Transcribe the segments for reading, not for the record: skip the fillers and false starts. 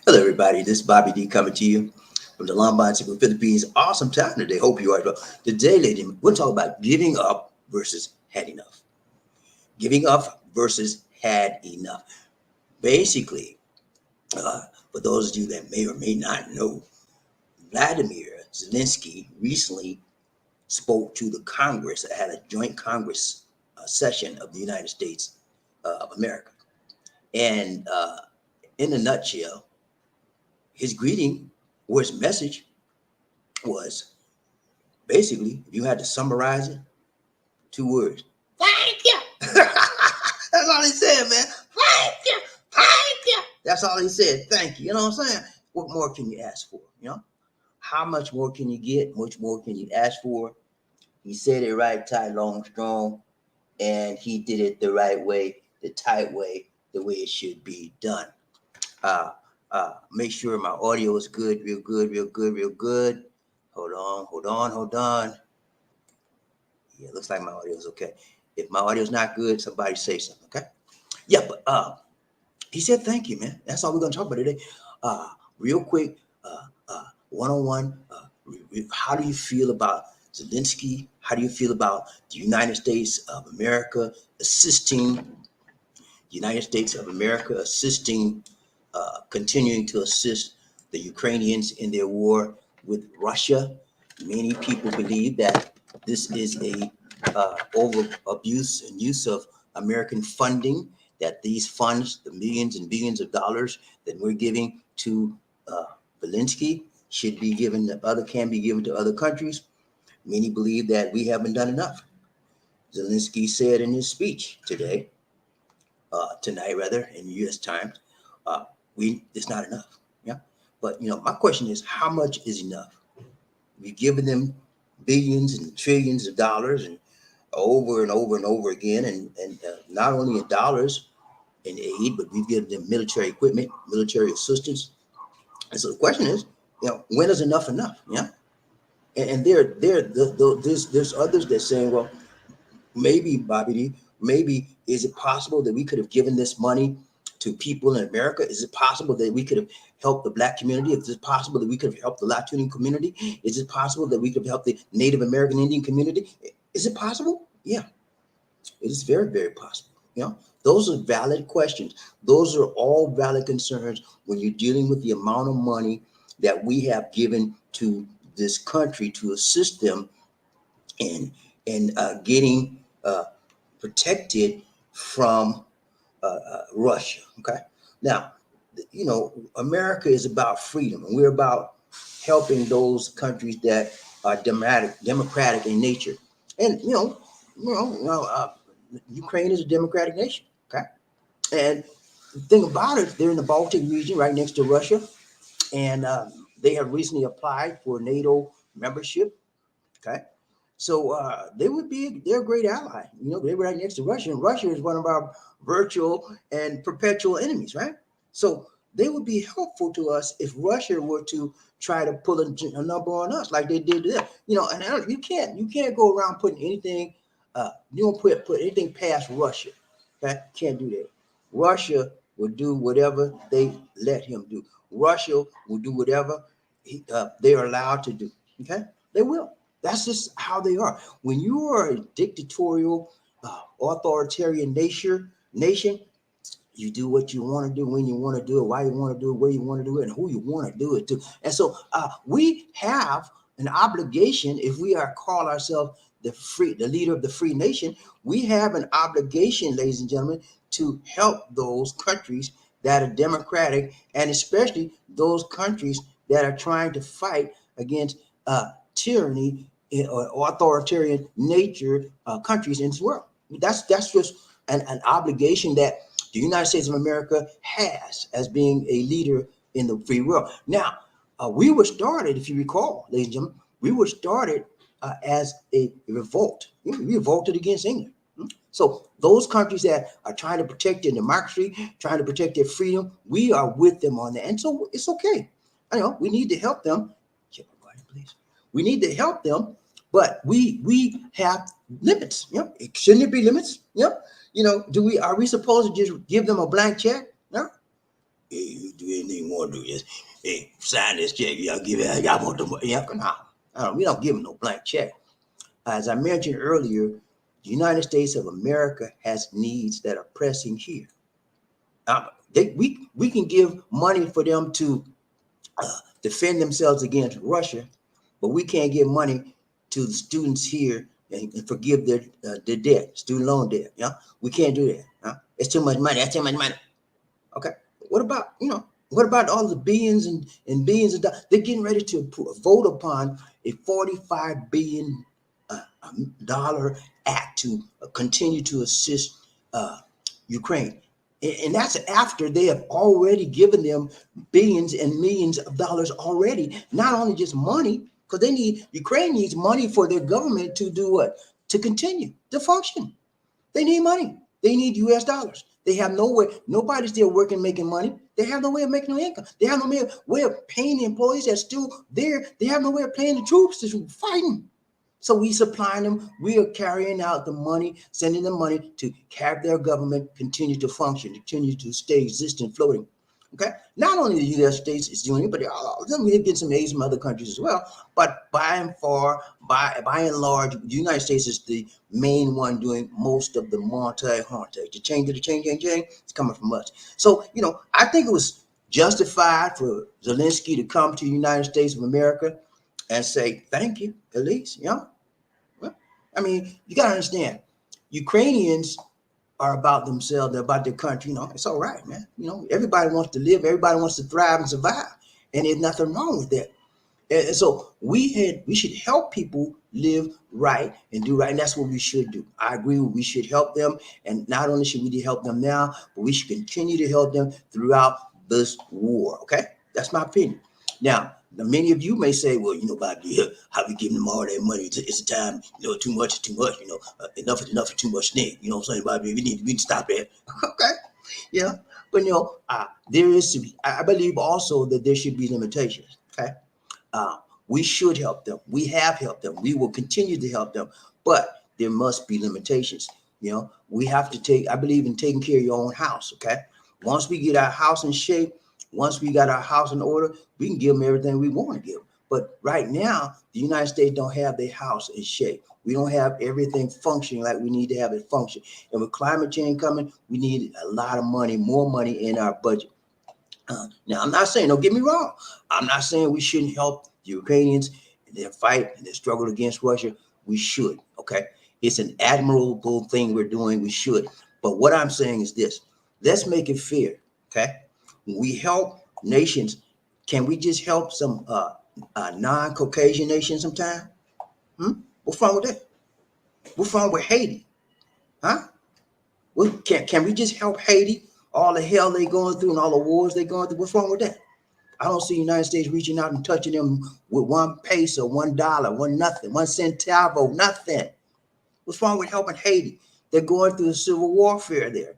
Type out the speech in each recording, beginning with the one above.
Hello, everybody. This is Bobby D coming to you from the Lombard City, Philippines. Awesome time today. Hope you are well. Today, ladies, we'll talk about giving up versus had enough. Giving up versus had enough. Basically, uh, for those of you that may or may not know, Vladimir Zelensky recently spoke to the Congress, had a joint Congress session of the United States of America. And in a nutshell, his greeting or his message was basically, if you had to summarize it, two words. Thank you. That's all he said, man. Thank you. Thank you. That's all he said. Thank you. You know what I'm saying? What more can you ask for? You know? How much more can you get? Much more can you ask for? He said it right, tight, long, strong, and he did it the right way, the tight way, the way it should be done. Uh, Make sure my audio is good, real good, real good, real good. Hold on. Yeah, looks like my audio is okay. If my audio is not good, somebody say something, okay? Yeah, but he said thank you, man. That's all we're gonna talk about today. Real quick, one-on-one. How do you feel about Zelensky? How do you feel about the United States of America assisting, continuing to assist the Ukrainians in their war with Russia? Many people believe that this is a over abuse and use of American funding. That these funds, the millions and billions of dollars that we're giving to Zelensky, can be given to other countries. Many believe that we haven't done enough. Zelensky said in his speech tonight rather, in U.S. Times, uh, it's not enough. Yeah, but my question is, how much is enough? We've given them billions and trillions of dollars, and over and over and over again, and not only in dollars in aid, but we've given them military equipment, military assistance. And so the question is, when is enough enough? Yeah, and there's others that saying, well, maybe Bobby, maybe is it possible that we could have given this money to people in America? Is it possible that we could have helped the Black community? Is it possible that we could have helped the Latino community? Is it possible that we could have helped the Native American Indian community? Is it possible? Yeah, it is very, very possible. Those are valid questions. Those are all valid concerns when you're dealing with the amount of money that we have given to this country to assist them in getting protected from Russia. Okay. Now, America is about freedom, and we're about helping those countries that are democratic in nature. And Ukraine is a democratic nation. Okay. And the thing about it, they're in the Baltic region, right next to Russia, and they have recently applied for NATO membership. Okay. So they're a great ally. They're right next to Russia, and Russia is one of our virtual and perpetual enemies, right? So they would be helpful to us if Russia were to try to pull a number on us like they did to them. And you can't go around putting anything. You don't put anything past Russia. Okay, can't do that. Russia will do whatever they let him do. Russia will do whatever they are allowed to do. Okay, they will. That's just how they are. When you are a dictatorial, authoritarian nation, you do what you want to do, when you want to do it, why you want to do it, where you want to do it, and who you want to do it to. And so we have an obligation, if we call ourselves the leader of the free nation, we have an obligation, ladies and gentlemen, to help those countries that are democratic, and especially those countries that are trying to fight against tyranny or authoritarian nature countries in this world. That's just an obligation that the United States of America has as being a leader in the free world. Now, we were started, if you recall, ladies and gentlemen, we were started as a revolt. We revolted against England. So those countries that are trying to protect their democracy, trying to protect their freedom, we are with them on that. And so it's okay. I know we need to help them. Please. We need to help them, but we have limits. Shouldn't there be limits? Are we supposed to just give them a blank check? No. Hey, you do anything you want to do. Just, hey, sign this check. Y'all give it. Y'all want the money. Yeah, no, we don't give them no blank check. As I mentioned earlier, the United States of America has needs that are pressing here. We can give money for them to defend themselves against Russia, but we can't give money to the students here and forgive their debt, student loan debt. Yeah, we can't do that. It's too much money. That's too much money. Okay. What about what about all the billions and billions of dollars? They're getting ready to vote upon a $45 billion dollar act to continue to assist Ukraine. And that's after they have already given them billions and millions of dollars already. Not only just money, because Ukraine needs money for their government to do what? To continue to function. They need money. They need US dollars. They have no way, nobody's there working, making money. They have no way of making no income. They have no way of paying the employees that's still there. They have no way of paying the troops that's fighting. So we supplying them. We are carrying out the money, sending them money to have their government continue to function, continue to stay existing, floating. Okay. Not only the United States is doing it, but we're getting some aid from other countries as well. But by and large, the United States is the main one doing most of the the change, it's coming from us. So, I think it was justified for Zelenskyy to come to the United States of America and say, thank you, at least, Well, I mean, you got to understand, Ukrainians are about themselves, they're about their country, it's all right, man. Everybody wants to live, everybody wants to thrive and survive. And there's nothing wrong with that. And so we should help people live right and do right. And that's what we should do. I agree. We should help them. And not only should we help them now, but we should continue to help them throughout this war. Okay. That's my opinion. Now, many of you may say, well, Bobby, how we giving them all that money? It's a time, too much is too much, enough is enough for too much thing. You know what I'm saying, Bobby? We need to stop that. Okay. Yeah. But, there is, I believe also that there should be limitations. Okay. We should help them. We have helped them. We will continue to help them, but there must be limitations. We have to I believe in taking care of your own house. Okay. Once we get our house in shape, once we got our house in order, we can give them everything we want to give them. But right now, the United States don't have their house in shape. We don't have everything functioning like we need to have it function. And with climate change coming, we need a lot of money, more money in our budget. Now, I'm not saying, don't get me wrong. I'm not saying we shouldn't help the Ukrainians in their fight and their struggle against Russia. We should, okay? It's an admirable thing we're doing. We should. But what I'm saying is this. Let's make it fair, okay? When we help nations, can we just help some non-Caucasian nations sometime? What's wrong with that? What's wrong with Haiti? Huh? Can we just help Haiti? All the hell they going through and all the wars they going through. What's wrong with that? I don't see the United States reaching out and touching them with $1 peso, $1, one nothing, 1 centavo, nothing. What's wrong with helping Haiti? They're going through the civil warfare there.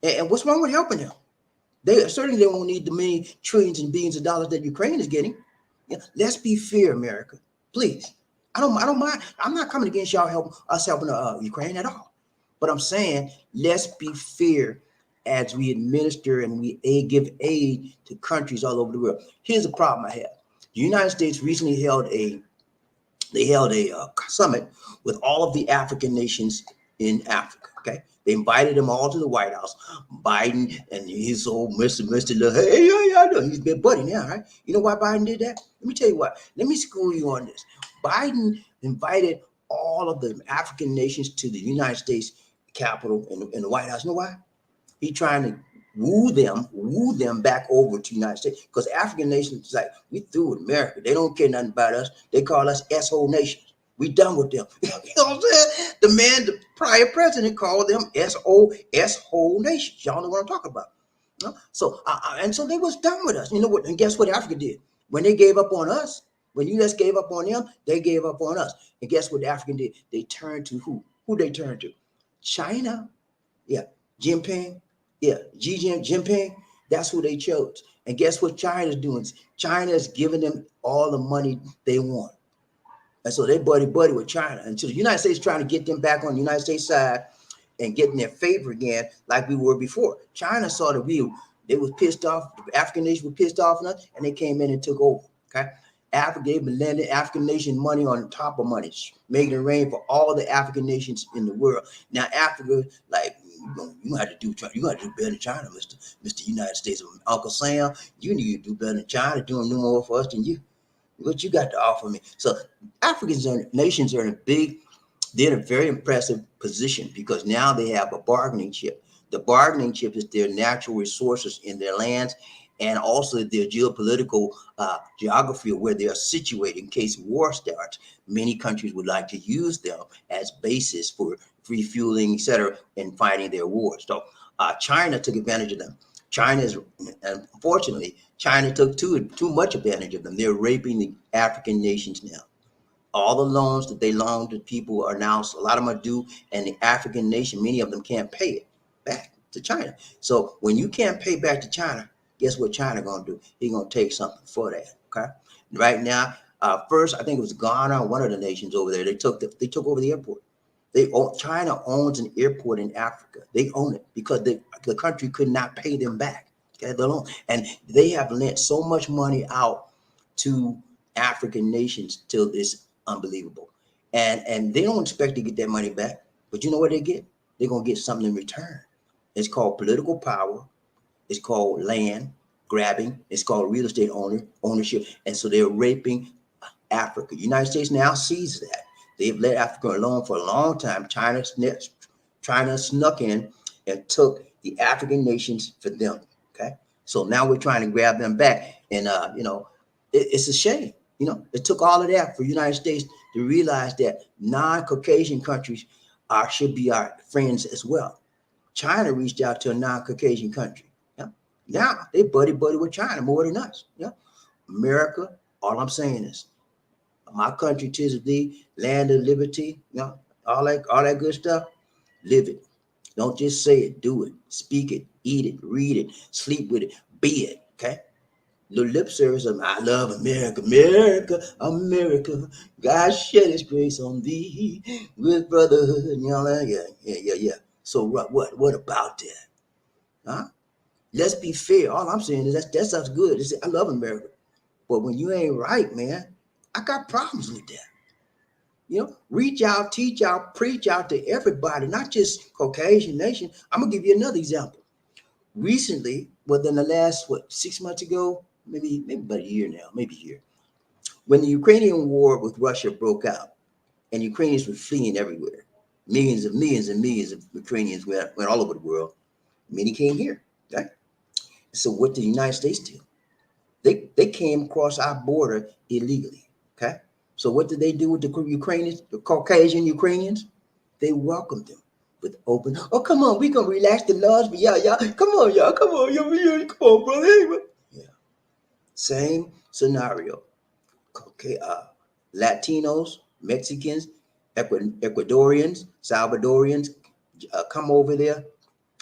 And what's wrong with helping them? They certainly won't need the many trillions and billions of dollars that Ukraine is getting. Let's be fair, America. Please. I don't mind. I'm not coming against y'all helping Ukraine at all. But I'm saying let's be fair as we administer and we give aid to countries all over the world. Here's the problem I have. The United States recently held a summit with all of the African nations in Africa. Okay, they invited them all to the White House. Biden and his old Mr. Hey, I know he's been buddy now, right? You know why Biden did that? Let me tell you what. Let me school you on this. Biden invited all of the African nations to the United States Capitol in the White House. You know why? He trying to woo them back over to the United States, because African nations is like, we through with America. They don't care nothing about us. They call us S-hole nations. We done with them. You know what I'm saying? The prior president called them S-hole nations. Y'all know what I'm talking about. So and so they was done with us. You know what? And guess what Africa did? When they gave up on us, when US gave up on them, they gave up on us. And guess what the African did? They turned to who? Who they turned to? China. Yeah. Jinping. Yeah, Xi Jinping, that's who they chose. And guess what China's doing? China is giving them all the money they want. And so they buddy with China. And so the United States trying to get them back on the United States side and getting their favor again like we were before. China saw that we They was pissed off. The African nation was pissed off on us, and they came in and took over. Okay. Africa, they've been lending African nation money on top of money, making it rain for all the African nations in the world. Now Africa, like you have to do better than China, Mr. United States, Uncle Sam. You need to do better than China, doing no more for us than you. What you got to offer me? So nations are they're in a very impressive position because now they have a bargaining chip. The bargaining chip is their natural resources in their lands and also their geopolitical geography of where they are situated in case war starts. Many countries would like to use them as basis for refueling, et cetera, and fighting their wars. So China took advantage of them. Unfortunately, China took too much advantage of them. They're raping the African nations now. All the loans that they loaned to people are now, a lot of them are due, and the African nation, many of them can't pay it back to China. So when you can't pay back to China, guess what China gonna do? He's gonna take something for that. Okay. Right now, first I think it was Ghana, one of the nations over there. They took over the airport. China owns an airport in Africa. They own it because the country could not pay them back. Okay, and they have lent so much money out to African nations till it's unbelievable. And they don't expect to get that money back. But you know what they get? They're gonna get something in return. It's called political power. It's called land grabbing. It's called real estate ownership. And so they're raping Africa. The United States now sees that. They've let Africa alone for a long time. China snuck in and took the African nations for them. Okay. So now we're trying to grab them back. And, it's a shame. It took all of that for the United States to realize that non-Caucasian countries should be our friends as well. China reached out to a non-Caucasian country. Yeah. Now they buddy with China more than us. Yeah. America, all I'm saying is, my country, 'tis of thee, land of liberty, all that good stuff. Live it. Don't just say it, do it, speak it, eat it, read it, sleep with it, be it. Okay. The lip service of I love America, America, America. God shed his grace on thee with brotherhood and all that. Yeah. So what about that? Huh? Let's be fair. All I'm saying is that stuff's good. I love America. But when you ain't right, man, I got problems with that. Reach out, teach out, preach out to everybody, not just Caucasian nation. I'm gonna give you another example. Recently, within the last 6 months ago, maybe about a year now, maybe a year, when the Ukrainian war with Russia broke out, and Ukrainians were fleeing everywhere, millions and millions of Ukrainians went all over the world. Many came here. Okay? So what did the United States do? They came across our border illegally. Okay. So what did they do with the Ukrainians, the Caucasian Ukrainians? They welcomed them with open. Oh, come on, we gonna relax the laws, but y'all, come on, y'all, come on, come on, brother. Yeah. Same scenario. Okay. Latinos, Mexicans, Ecuadorians, Salvadorians, come over there.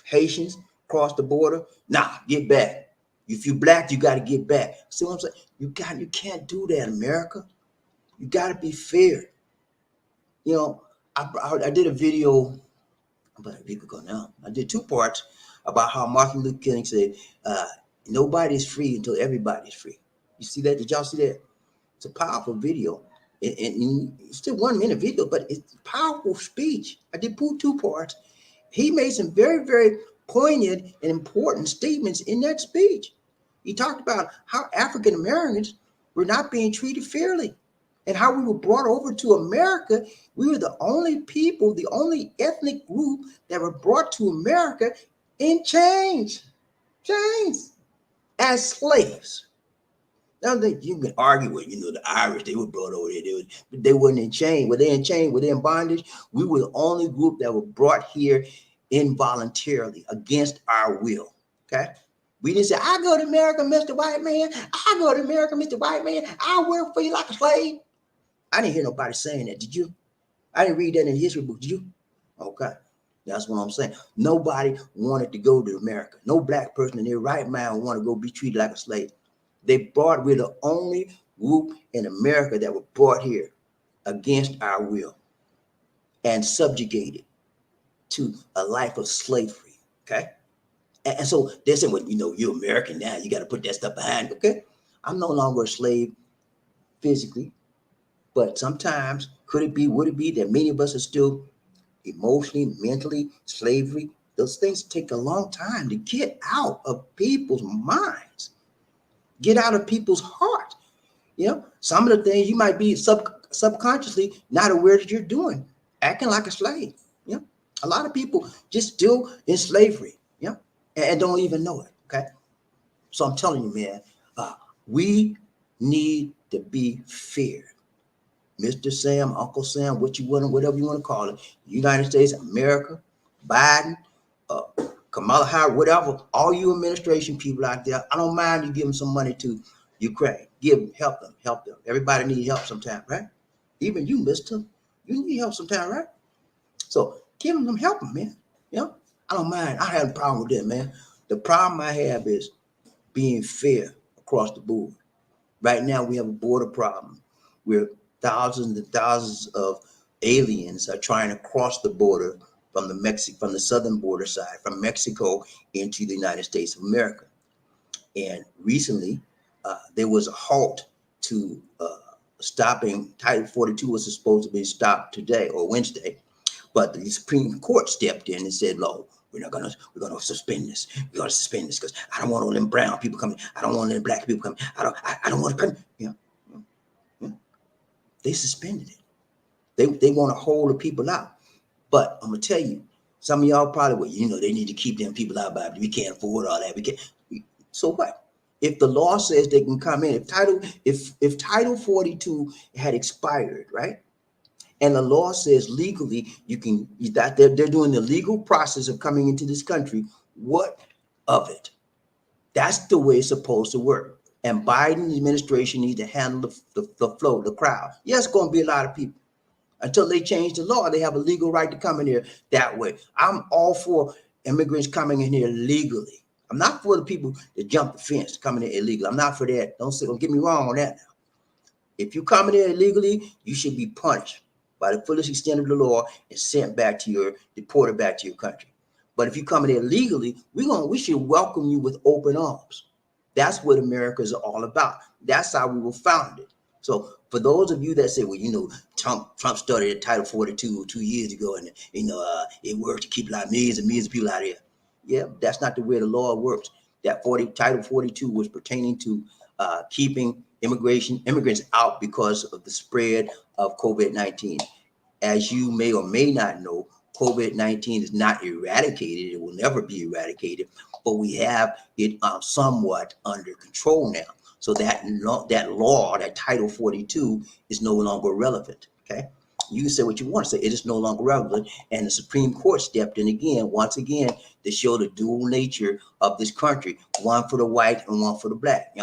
Haitians cross the border. Nah, get back. If you black, you got to get back. See what I'm saying? You can't do that, America. You got to be fair. I did a video about a week ago now. I did 2 parts about how Martin Luther King said, nobody's free until everybody's free. You see that? Did y'all see that? It's a powerful video. And it's still 1 minute video, but it's a powerful speech. I did 2 parts. He made some very, very poignant and important statements in that speech. He talked about how African Americans were not being treated fairly and how we were brought over to America. We were the only people, the only ethnic group that were brought to America in chains as slaves. Now you can argue with, the Irish, they were brought over there. They weren't in chains. Were they in chains? Were they in bondage? We were the only group that were brought here involuntarily against our will. Okay. We didn't say, I go to America, Mr. White Man. I go to America, Mr. White Man. I work for you like a slave. I didn't hear nobody saying that. Did you? I didn't read that in the history book. Did you? Okay. That's what I'm saying. Nobody wanted to go to America. No black person in their right mind wanted to go be treated like a slave. We're the only group in America that were brought here against our will and subjugated to a life of slavery. Okay. And so they're saying, well, you're American now. You got to put that stuff behind. Okay. I'm no longer a slave physically, but sometimes would it be that many of us are still emotionally, mentally, slavery? Those things take a long time to get out of people's minds, get out of people's hearts. Some of the things you might be subconsciously not aware that you're doing, acting like a slave. A lot of people just still in slavery, and don't even know it. Okay, so I'm telling you, man, we need to be feared. Mr. Sam, Uncle Sam, whatever you want to call it, United States, America, Biden, uh, Kamala Harris, whatever, all you administration people out there, I don't mind you giving some money to Ukraine. Help them. Everybody needs help sometime, right? Even you, Mister, you need help sometime, right? So give them some help, man. I don't mind. I have a problem with that, man. The problem I have is being fair across the board. Right now, we have a border problem where thousands and thousands of aliens are trying to cross the border from from the southern border side, from Mexico into the United States of America. And recently, there was a halt to stopping. Title 42 was supposed to be stopped today or Wednesday, but the Supreme Court stepped in and said, "No, we're gonna suspend this. We're gonna suspend this because I don't want all them brown people coming. I don't want all them black people coming. I don't want to come." They suspended it. They want to hold the people out. But I'm gonna tell you, some of y'all probably, well, they need to keep them people out, but we can't afford all that. We can't. So what? If the law says they can come in, if Title 42 had expired, right? And the law says legally that they're doing the legal process of coming into this country, what of it? That's the way it's supposed to work. And Biden administration needs to handle the flow, the crowd. Yes, it's going to be a lot of people. Until they change the law, they have a legal right to come in here that way. I'm all for immigrants coming in here legally. I'm not for the people that jump the fence coming in illegally. I'm not for that. Don't get me wrong on that now. If you come in here illegally, you should be punished by the fullest extent of the law and deported back to your country. But if you come in here legally, we should welcome you with open arms. That's what America is all about. That's how we were founded. So for those of you that say, well, Trump started at Title 42 2 years ago, and it worked to keep millions and millions of people out of here. Yeah, that's not the way the law works. Title 42 was pertaining to keeping immigrants out because of the spread of COVID-19. As you may or may not know, COVID-19 is not eradicated. It will never be eradicated, but we have it somewhat under control now. So that law, that Title 42, is no longer relevant. Okay, you can say what you want to say. It is no longer relevant, and the Supreme Court stepped in once again, to show the dual nature of this country: one for the white and one for the black.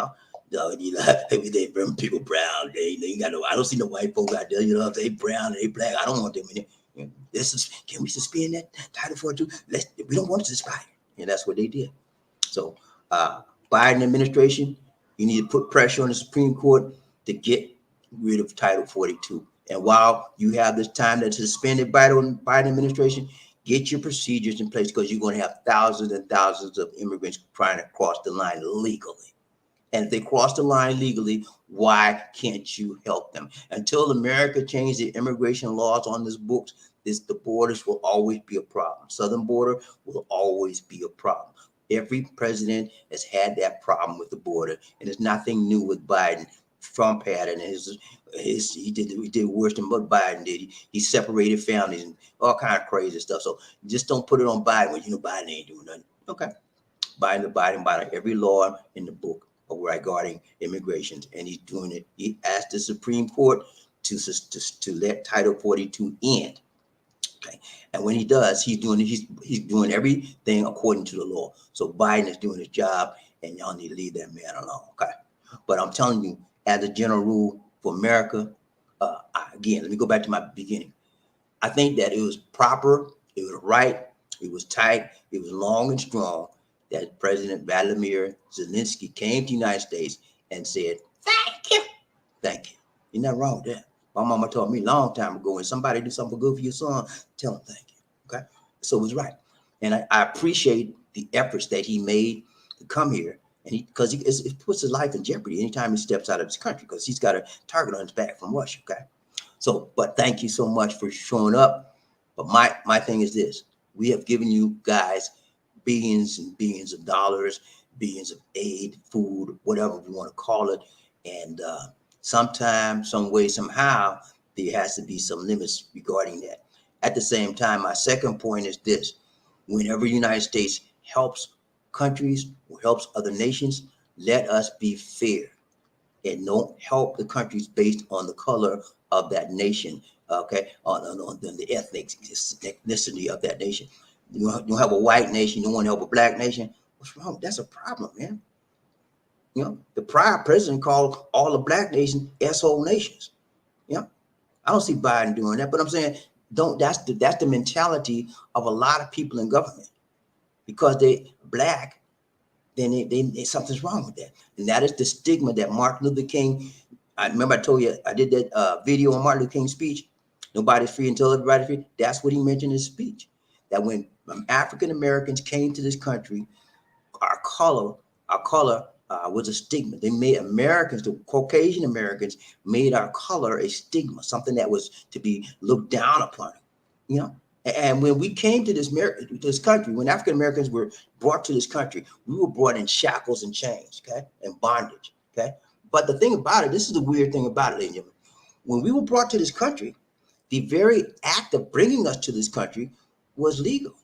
They bring people brown. I don't see no white folk out there. They brown and they black. I don't want them in there. Can we suspend that Title 42? We don't want it to expire. And that's what they did. So Biden administration, you need to put pressure on the Supreme Court to get rid of Title 42. And while you have this time to suspend it, Biden administration, get your procedures in place, because you're going to have thousands and thousands of immigrants trying to cross the line legally. And if they cross the line legally, why can't you help them? Until America changes the immigration laws on this books, the borders will always be a problem. Southern border will always be a problem. Every president has had that problem with the border, and it's nothing new with Biden. Trump had it, and he did worse than what Biden did. He separated families and all kind of crazy stuff. So just don't put it on Biden when Biden ain't doing nothing. Okay, Biden by every law in the book regarding immigration, and he's doing it. He asked the Supreme Court to let Title 42 end. Okay, and when he does, he's doing everything according to the law. So Biden is doing his job, and y'all need to leave that man alone. Okay, but I'm telling you, as a general rule for America, again, let me go back to my beginning. I think that it was proper, it was right, it was tight, it was long and strong that President Volodymyr Zelenskyy came to the United States and said, "Thank you, thank you." You're not wrong with that. My mama told me a long time ago, when somebody do something good for your son, tell him thank you. Okay, so it was right, and I appreciate the efforts that he made to come here. And because it puts his life in jeopardy anytime he steps out of his country, because he's got a target on his back from Russia. Okay. So, but thank you so much for showing up. But my thing is this: we have given you guys billions and billions of dollars, billions of aid, food, whatever we want to call it. And sometime, some way, somehow, there has to be some limits regarding that. At the same time, my second point is this: whenever the United States helps countries or helps other nations, let us be fair and don't help the countries based on the color of that nation, okay, on the ethnicity of that nation. You have a white nation, you want to help a black nation. What's wrong? That's a problem, man. You know, the prior president called all the black nations asshole nations. You know, I don't see Biden doing that, but I'm saying that's the mentality of a lot of people in government. Because they black, then they something's wrong with that. And that is the stigma that Martin Luther King, I remember I told you, I did that video on Martin Luther King's speech, nobody's free until everybody's free. That's what he mentioned in his speech. That when African Americans came to this country, our color was a stigma. They made Americans, the Caucasian Americans, made our color a stigma, something that was to be looked down upon, you know. And when we came to this country, when African Americans were brought to this country, we were brought in shackles and chains, okay, and bondage, okay. But the thing about it, this is the weird thing about it, ladies and gentlemen. When we were brought to this country, the very act of bringing us to this country was legal.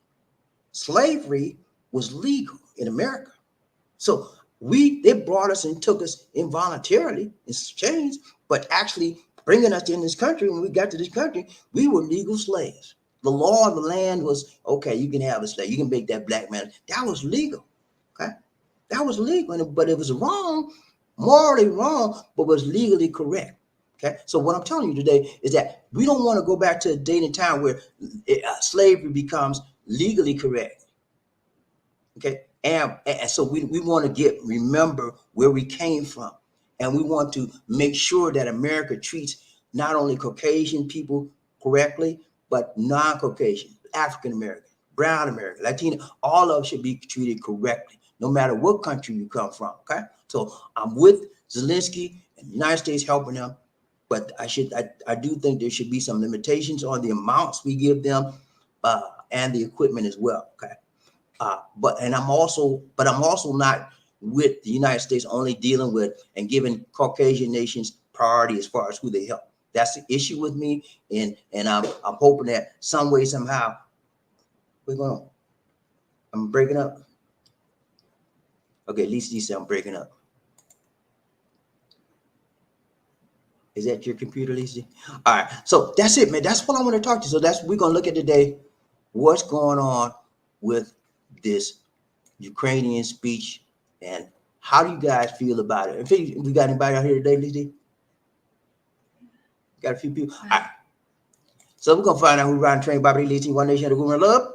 Slavery was legal in America. So they brought us and took us involuntarily in chains, but actually bringing us in this country, when we got to this country, we were legal slaves. The law of the land was, okay, you can have a slave. You can make that black man. That was legal, okay? That was legal, but it was wrong, morally wrong, but was legally correct, okay? So what I'm telling you today is that we don't want to go back to a day and time where slavery becomes legally correct, okay? And so we want to remember where we came from. And we want to make sure that America treats not only Caucasian people correctly, but non-Caucasian, African American, brown American, Latino, all of them should be treated correctly, no matter what country you come from. Okay, so I'm with Zelenskyy and the United States helping them, but I do think there should be some limitations on the amounts we give them and the equipment as well. Okay, but I'm also not with the United States only dealing with and giving Caucasian nations priority as far as who they help. That's the issue with me, and I'm hoping that some way, somehow, we're going on. I'm breaking up. Okay, at least you say I'm breaking up. Is that your computer, Lisa? All right, so that's it, man. That's what I want to talk to you. So we're gonna look at today what's going on with this Ukrainian speech and how do you guys feel about it? We got anybody out here today, Lisa? Got a few people. All right. So we're gonna find out who's riding train Bobby Lee, One Nation of the Woman Love.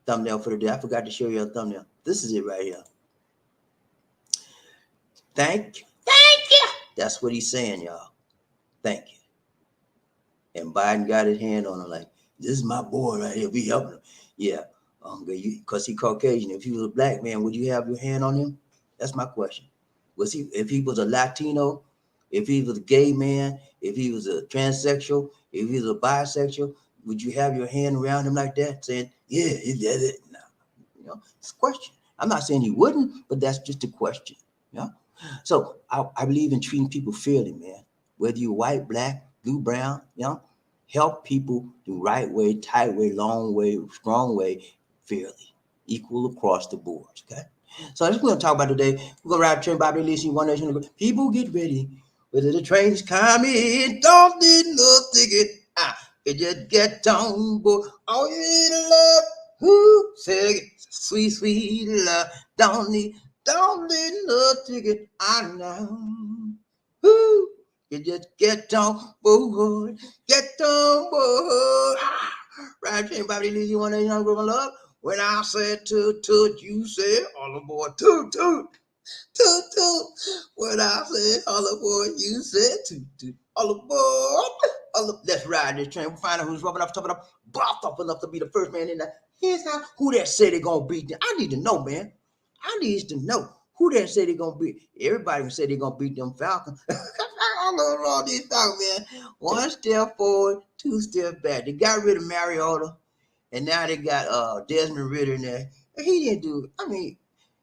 Thumbnail for the day. I forgot to show you a thumbnail. This is it right here. Thank you. Thank you. That's what he's saying, y'all. Thank you. And Biden got his hand on him like, this is my boy right here. We helping him. Yeah. Because he Caucasian. If he was a black man, would you have your hand on him? That's my question. If he was a Latino, if he was a gay man, if he was a transsexual, if he was a bisexual, would you have your hand around him like that, saying, yeah, he did it? No. You know, it's a question. I'm not saying he wouldn't, but that's just a question. You know? So I believe in treating people fairly, man. Whether you're white, black, blue, brown, you know, help people the right way, tight way, long way, strong way, fairly, equal across the board. Okay. So that's what we're gonna talk about today. We're gonna ride train Bobby Lee, One Nation. People get ready. Whether the train's coming, don't need no ticket. You just get on board. All you need is love. Who say sweet, sweet love. Don't need no ticket. I know. Who you just get on board. Get on board. Ride train, Bobby Lee, One Nation, Group of Love. When I said toot, you said all aboard. Toot, toot. Toot, toot. When I said all aboard, you said toot, toot. All aboard. Let's ride this train. We'll find out who's rubbing up, topping up, bopped up enough to be the first man in the Here's how who that said they're gonna beat them. I need to know, man. I need to know who that said they're gonna beat. Everybody said they're gonna beat them Falcons. I love all these Falcons, man. One step forward, two steps back. They got rid of Mariota, and now they got Desmond Ridder in there. He didn't do. I mean,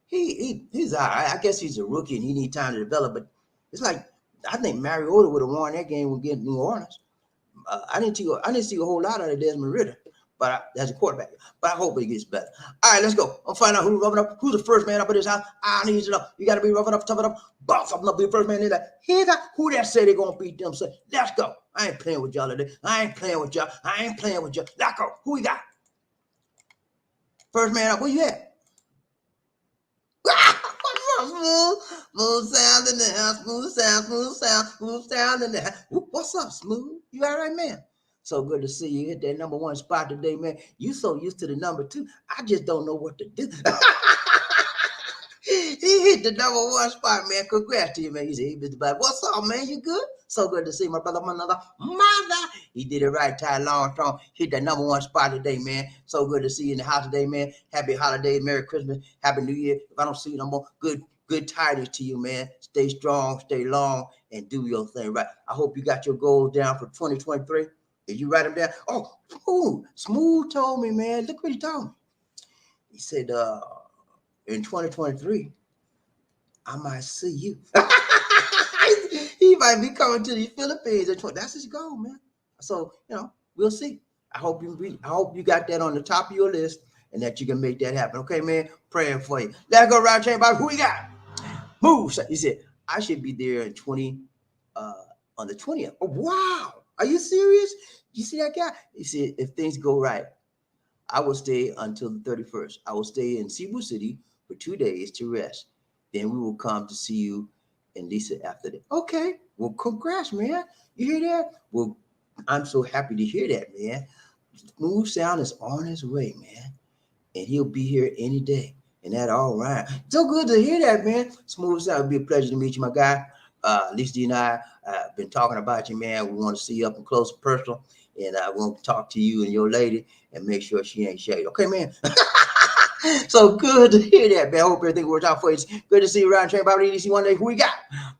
he's all right. I guess he's a rookie and he needs time to develop. But it's like I think Mariota would have won that game against New Orleans. I didn't see a whole lot out of Desmond Ridder, but as a quarterback. But I hope he gets better. All right, let's go. I'll find out who's roughing up. Who's the first man up in this house? I need to know. You got to be roughing up, toughing up, boss up, be the first man in there. Here's who that say they're gonna beat them. Say, let's go. I ain't playing with y'all today. I ain't playing with y'all. Let's go. Who we got? First man up. Where you at? Smooth sound in the house, smooth sound in the house. What's up, Smooth? You all right, man? So good to see you hit that number one spot today, man. You so used to the number two, I just don't know what to do. He hit the number one spot, man. Congrats to you, man. He said, hey, Mr. Black, what's up, man? You good? So good to see my brother, my mother. He did it right, Ty Longstrong. Hit that number one spot today, man. So good to see you in the house today, man. Happy holidays, Merry Christmas, Happy New Year. If I don't see you no more, good tidings to you, man. Stay strong, stay long, and do your thing right. I hope you got your goals down for 2023. Did you write them down? Oh, Smooth told me, man. Look what he told me. He said, in 2023, I might see you. He might be coming to the Philippines. That's his goal, man. So, we'll see. I hope you got that on the top of your list and that you can make that happen. Okay, man? Praying for you. Let's go around chain, Bobby. Who we got? Move. He said, I should be there on the 20th. Oh, wow. Are you serious? You see that guy? He said, if things go right, I will stay until the 31st. I will stay in Cebu City for 2 days to rest. Then we will come to see you and Lisa after that. Okay. Well, congrats, man. You hear that? Well, I'm so happy to hear that, man. Smooth Sound is on his way, man. And he'll be here any day. And that all right. So good to hear that, man. Smooth Sound, it'll be a pleasure to meet you, my guy. Lisa and I have been talking about you, man. We want to see you up and close and personal. And I want to talk to you and your lady and make sure she ain't shady. Okay, man? So good to hear that, man. I hope everything works out for you. It's good to see you around train by EDC one day. Who we got?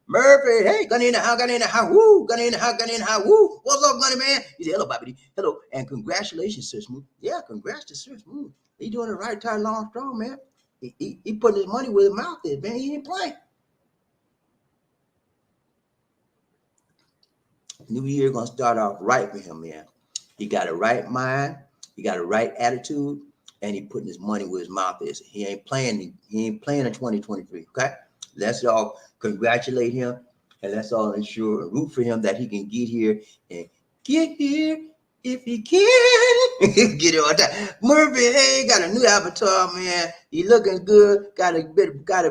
Murphy. Hey, Gunny in the house, Woo. Gunny in the house, Woo. What's up, Gunny, man? He said, hello, Bobby. Hello. And congratulations, Sir Smooth. Yeah, congrats to Sir Smooth. He doing it right, Ty Longstrong, man. He putting his money where his mouth is, man. He ain't playing. New year gonna start off right for him, man. He got a right mind, he got a right attitude, and he putting his money where his mouth is. He ain't playing in 2023. Okay, let's all congratulate him, and let's all ensure and root for him that he can get here and get here if he can. Get it on time. Murphy, hey, got a new avatar, man. He looking good. Got a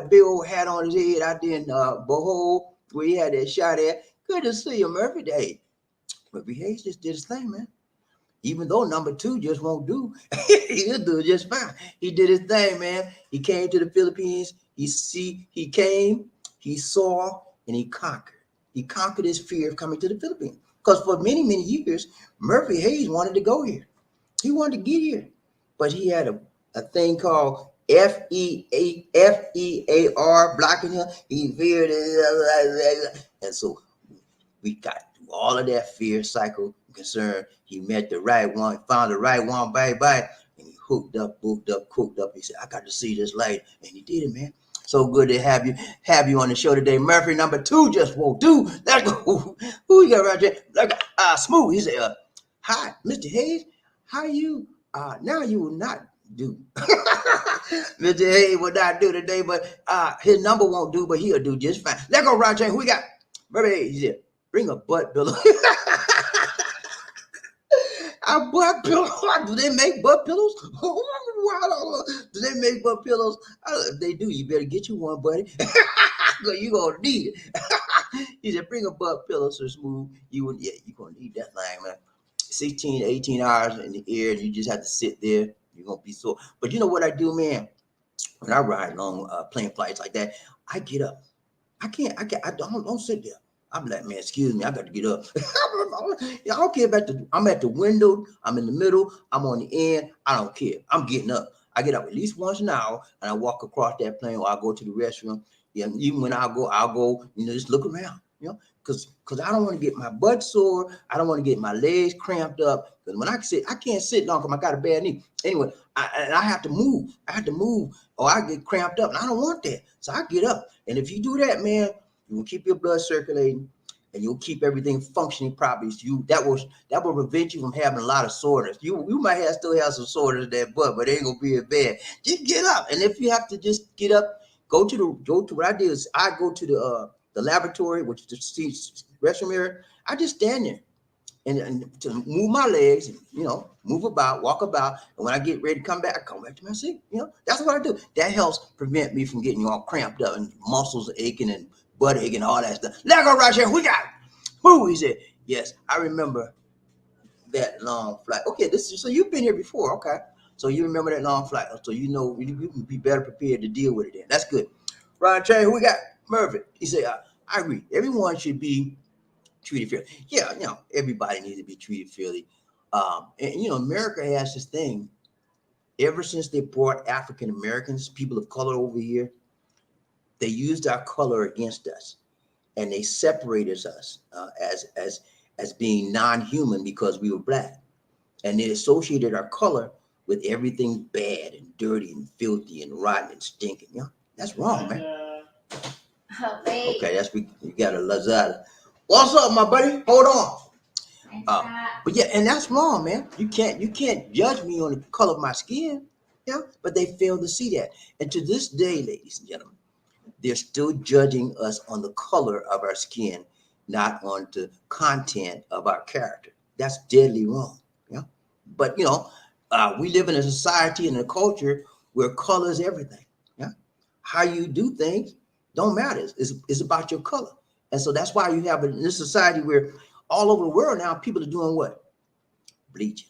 big old hat on his head out there in Behold, where he had that shot at. Good to see you, Murphy. Hey, Murphy Hayes just did his thing, man. Even though number two just won't do, he'll do just fine. He did his thing, man. He came to the Philippines. He came, he saw, and he conquered. He conquered his fear of coming to the Philippines. Because for many, many years, Murphy Hayes wanted to go here. He wanted to get here. But he had a thing called FEAR blocking him. He feared it. And so we got through all of that fear cycle concern. He met the right one, found the right one, bye, and he hooked up, booked up, cooked up. He said, I got to see this light. And he did it, man. So good to have you on the show today. Murphy, number two just won't do. Let's go. Who you got right there? Smooth. He said, hi, Mr. Hayes. How you? Now you will not do. Mr. Hayes will not do today, but his number won't do, but he'll do just fine. Let's go, Roger. Who we got? Murphy Hayes. He said, bring a butt pillow. A butt pillow? Do they make butt pillows? Do they make butt pillows? If they do, you better get you one, buddy. You gonna need it. He said, bring a butt pillow so smooth. You gonna need that thing, man. 16 to 18 hours in the air, and you just have to sit there. You're gonna be sore. But you know what I do, man? When I ride long plane flights like that, I get up. I don't sit there. I'm like, man, excuse me, I got to get up. I don't care about I'm at the window, I'm in the middle, I'm on the end. I don't care. I'm getting up. I get up at least once an hour and I walk across that plane or I go to the restroom. Yeah, even when I'll go, just look around, because I don't want to get my butt sore. I don't want to get my legs cramped up. Because when I can't sit long because I got a bad knee. Anyway, I have to move. I have to move or I get cramped up and I don't want that. So I get up. And if you do that, man, you will keep your blood circulating and you'll keep everything functioning properly. So that will prevent you from having a lot of soreness. You might still have some soreness in that butt, but it ain't gonna be as bad. Just get up. And if you have to just get up, go to what I did is I go to the laboratory, which is the restroom area. I just stand there and to move my legs, move about, walk about. And when I get ready to come back, I come back to my seat. That's what I do. That helps prevent me from getting all cramped up and muscles aching and butt aching and all that stuff. Let go right here. We got it. Woo, he said. Yes, I remember that long flight. Okay, so you've been here before. Okay. So you remember that long flight. So you can be better prepared to deal with it then. That's good. Ron Trey, who we got? Murphy. He said, I agree. Everyone should be treated fairly. Yeah, everybody needs to be treated fairly. And America has this thing. Ever since they brought African Americans, people of color over here, they used our color against us, and they separated us as being non-human because we were black, and they associated our color with everything bad and dirty and filthy and rotten and stinking. That's wrong, man. Okay, you got a Lazada. What's up, my buddy? Hold on. But yeah, and that's wrong, man. You can't judge me on the color of my skin. But they fail to see that. And to this day, ladies and gentlemen, they're still judging us on the color of our skin, not on the content of our character. That's deadly wrong. But we live in a society and a culture where color is everything. How you do things don't matter. It's about your color. And so that's why you have in this society where all over the world now people are doing what? Bleaching.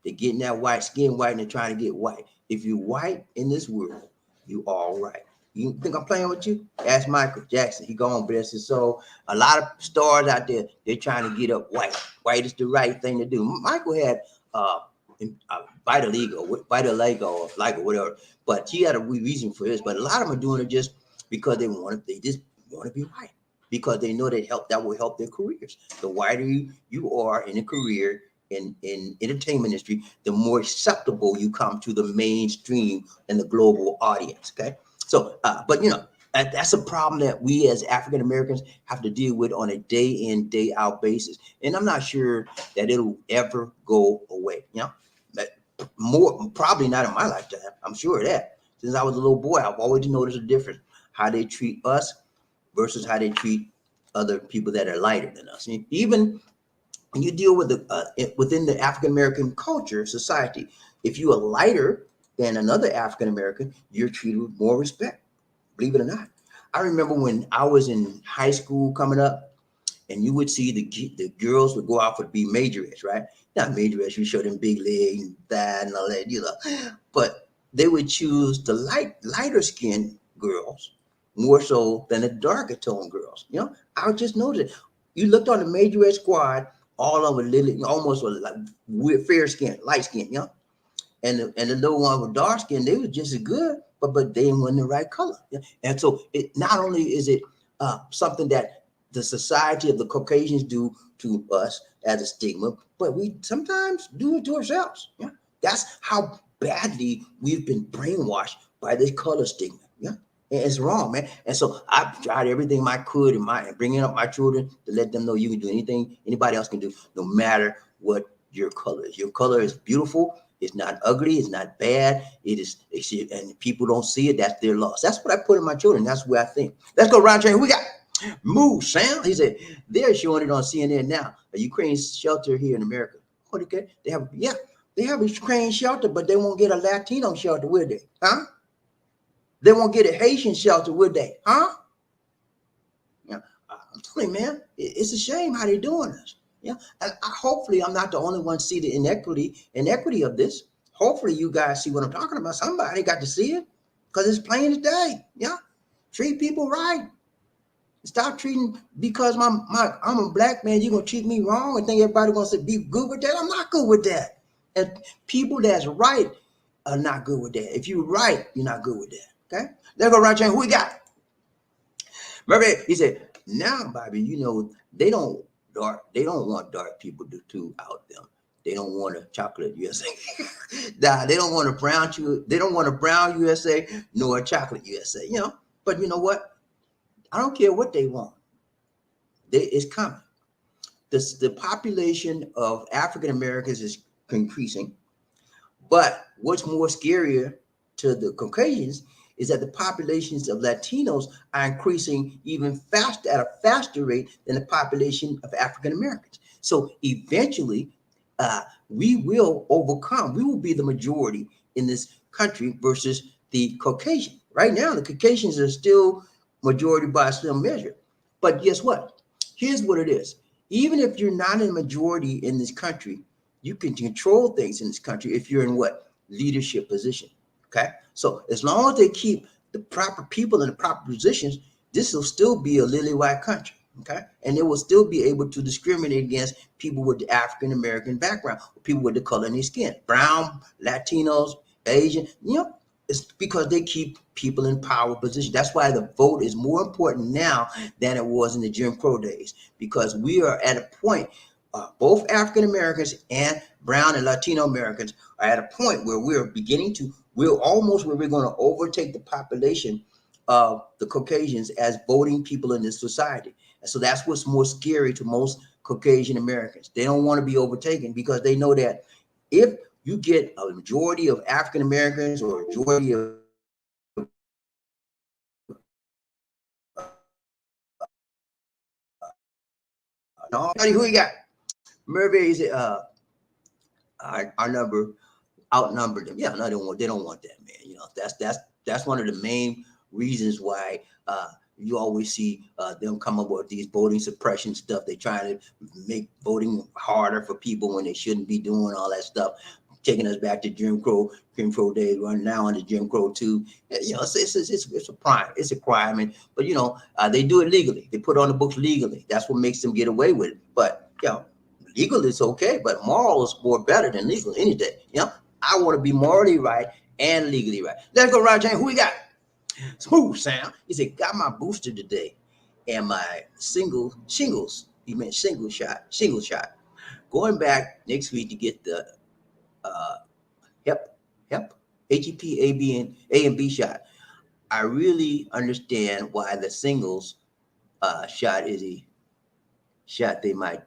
They're getting that white skin white and they're trying to get white. If you're white in this world, you all right. You think I'm playing with you? Ask Michael Jackson. He gone, bless his soul. A lot of stars out there, they're trying to get up white. White is the right thing to do. Michael had vitiligo or whatever, but he had a reason for this. But a lot of them are doing it just because they just want to be white, because they know that will help their careers. The whiter you are in a career in entertainment industry, the more acceptable you come to the mainstream and the global audience. Okay, so but that's a problem that we as African Americans have to deal with on a day in, day out basis, and I'm not sure that it'll ever go away. More probably not in my lifetime. I'm sure of that. Since I was a little boy, I've always noticed a difference how they treat us versus how they treat other people that are lighter than us. And even when you deal with within the African American culture society, if you are lighter than another African American, you're treated with more respect. Believe it or not. I remember when I was in high school coming up, and you would see the girls would go out for be majorettes, right? Not majorettes, you show them big legs and thigh and all that, but they would choose the lighter skinned girls more so than the darker toned girls. I just noticed it. You looked on the majorette squad, all of them almost like weird, fair skin, light skin, and the little one with dark skin, they was just as good, but they weren't the right color. And so it not only is it something that the society of the Caucasians do to us as a stigma, but we sometimes do it to ourselves. That's how badly we've been brainwashed by this color stigma. And it's wrong, man. And so I've tried everything I could in bringing up my children to let them know you can do anything anybody else can do, no matter what your color is. Your color is beautiful. It's not ugly. It's not bad. It is, and people don't see it. That's their loss. That's what I put in my children. That's where I think. Let's go round train. We got Move, Sam. He said they're showing it on CNN now. A Ukraine shelter here in America. Okay, they have a Ukraine shelter, but they won't get a Latino shelter, will they? Huh? They won't get a Haitian shelter, would they? Huh? I'm telling you, man, it's a shame how they're doing this. And hopefully I'm not the only one see the inequity of this. Hopefully you guys see what I'm talking about. Somebody got to see it because it's plain as day. Treat people right. Stop treating, because I'm a black man, you're gonna treat me wrong and think everybody gonna say be good with that. I'm not good with that. And people that's right are not good with that. If you're right, you're not good with that. Okay? Let's go right here. Who we got? Remember, he said, now, Bobby, they don't want dark people to out them. They don't want a chocolate USA. Nah, they don't want a brown USA nor a chocolate USA, But you know what? I don't care what they want. It's coming. The population of African Americans is increasing. But what's more scarier to the Caucasians is that the populations of Latinos are increasing even faster, at a faster rate than the population of African Americans. So eventually, we will overcome. We will be the majority in this country versus the Caucasian. Right now, the Caucasians are still majority by some measure. But guess what? Here's what it is. Even if you're not in a majority in this country, you can control things in this country if you're in what? Leadership position. Okay. So as long as they keep the proper people in the proper positions, this will still be a lily white country. Okay. And they will still be able to discriminate against people with the African American background, people with the color in their skin, brown, Latinos, Asian, it's because they keep people in power positions. That's why the vote is more important now than it was in the Jim Crow days, because we are at a point, both African Americans and brown and Latino Americans are at a point where we're almost where we're going to overtake the population of the Caucasians as voting people in this society. And so that's what's more scary to most Caucasian Americans. They don't want to be overtaken because they know that if you get a majority of African Americans or a majority of who you got? Murray is our number outnumbered them. Yeah, no, they don't want that, man. That's one of the main reasons why you always see them come up with these voting suppression stuff. They try to make voting harder for people when they shouldn't be doing all that stuff, taking us back to Jim Crow days. We're now under Jim Crow too. It's a crime. It's a crime, but they do it legally. They put it on the books legally. That's what makes them get away with it. But legal is okay, but moral is more better than legal any day. I want to be morally right and legally right. Let's go, Roger. Who we got? Smooth sound. He said, got my booster today and my shingles. He meant shingle shot. Going back next week to get the HEP, HEP, A and B shot. I really understand why the singles shot is a shot they might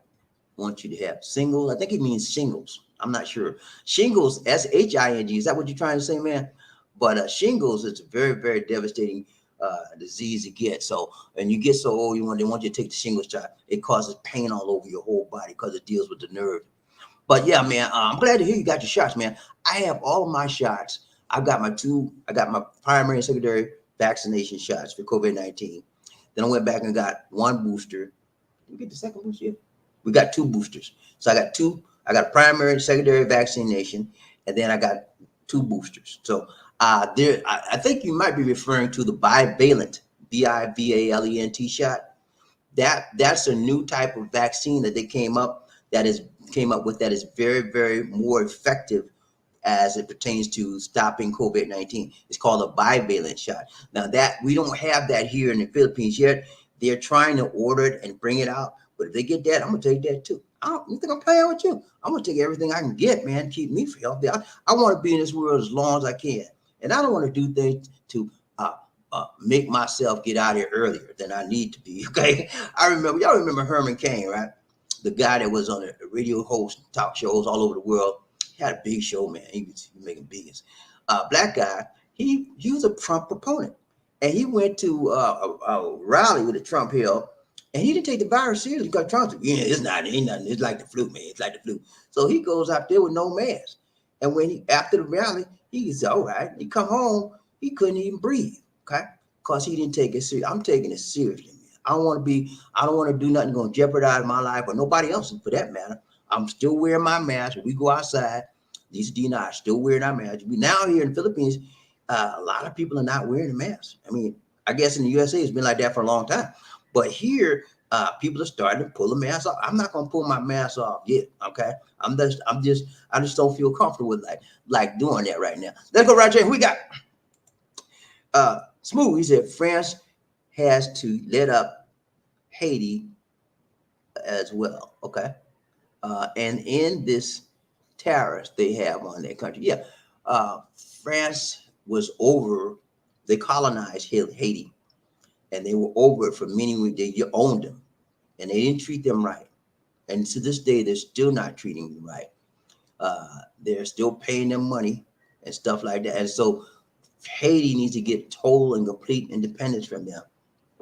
want you to have. Single, I think it means shingles. I'm not sure. Shingles, SHING. Is that what you're trying to say, man? But shingles, it's a very, very devastating disease to get. So, and you get so old, they want you to take the shingles shot. It causes pain all over your whole body because it deals with the nerve. But yeah, man, I'm glad to hear you got your shots, man. I have all of my shots. I got my primary and secondary vaccination shots for COVID-19. Then I went back and got one booster. Did we get the second booster yet? We got two boosters. So I got a primary and secondary vaccination, and then I got two boosters. So I think you might be referring to the bivalent, BIVALENT shot. That's a new type of vaccine that they came up with that is very, very more effective as it pertains to stopping COVID-19. It's called a bivalent shot. Now that we don't have that here in the Philippines yet. They're trying to order it and bring it out. But if they get that, I'm gonna take that too. You think I'm playing with you? I'm gonna take everything I can get, man. Keep me healthy. I want to be in this world as long as I can, and I don't want to do things to make myself get out here earlier than I need to be. Okay, y'all remember Herman Cain, right? The guy that was on a radio host, talk shows all over the world. He had a big show, man. He was making billions. Black guy. He was a Trump proponent, and he went to a rally with the Trump Hill. And he didn't take the virus seriously because Trump said, it's ain't nothing. It's like the flu, man. It's like the flu. So he goes out there with no mask. And after the rally, he said, all right. He come home, he couldn't even breathe, okay? Because he didn't take it seriously. I'm taking it seriously, man. I don't want to do nothing going to jeopardize my life or nobody else's for that matter. I'm still wearing my mask. When we go outside, Lisa D and I are still wearing our masks. Now here in the Philippines, a lot of people are not wearing a mask. I mean, I guess in the USA, it's been like that for a long time. But here, people are starting to pull the mask off. I'm not gonna pull my mask off yet. Okay, I just don't feel comfortable with like doing that right now. Let's go right here. We got Smooth. He said France has to let up Haiti as well. Okay, and in this tariffs they have on their country. Yeah, France was over. They colonized Haiti, and they were over it for many weeks. They owned them, and they didn't treat them right. And to this day, they're still not treating them right. They're still paying them money and stuff like that. And so Haiti needs to get total and complete independence from them,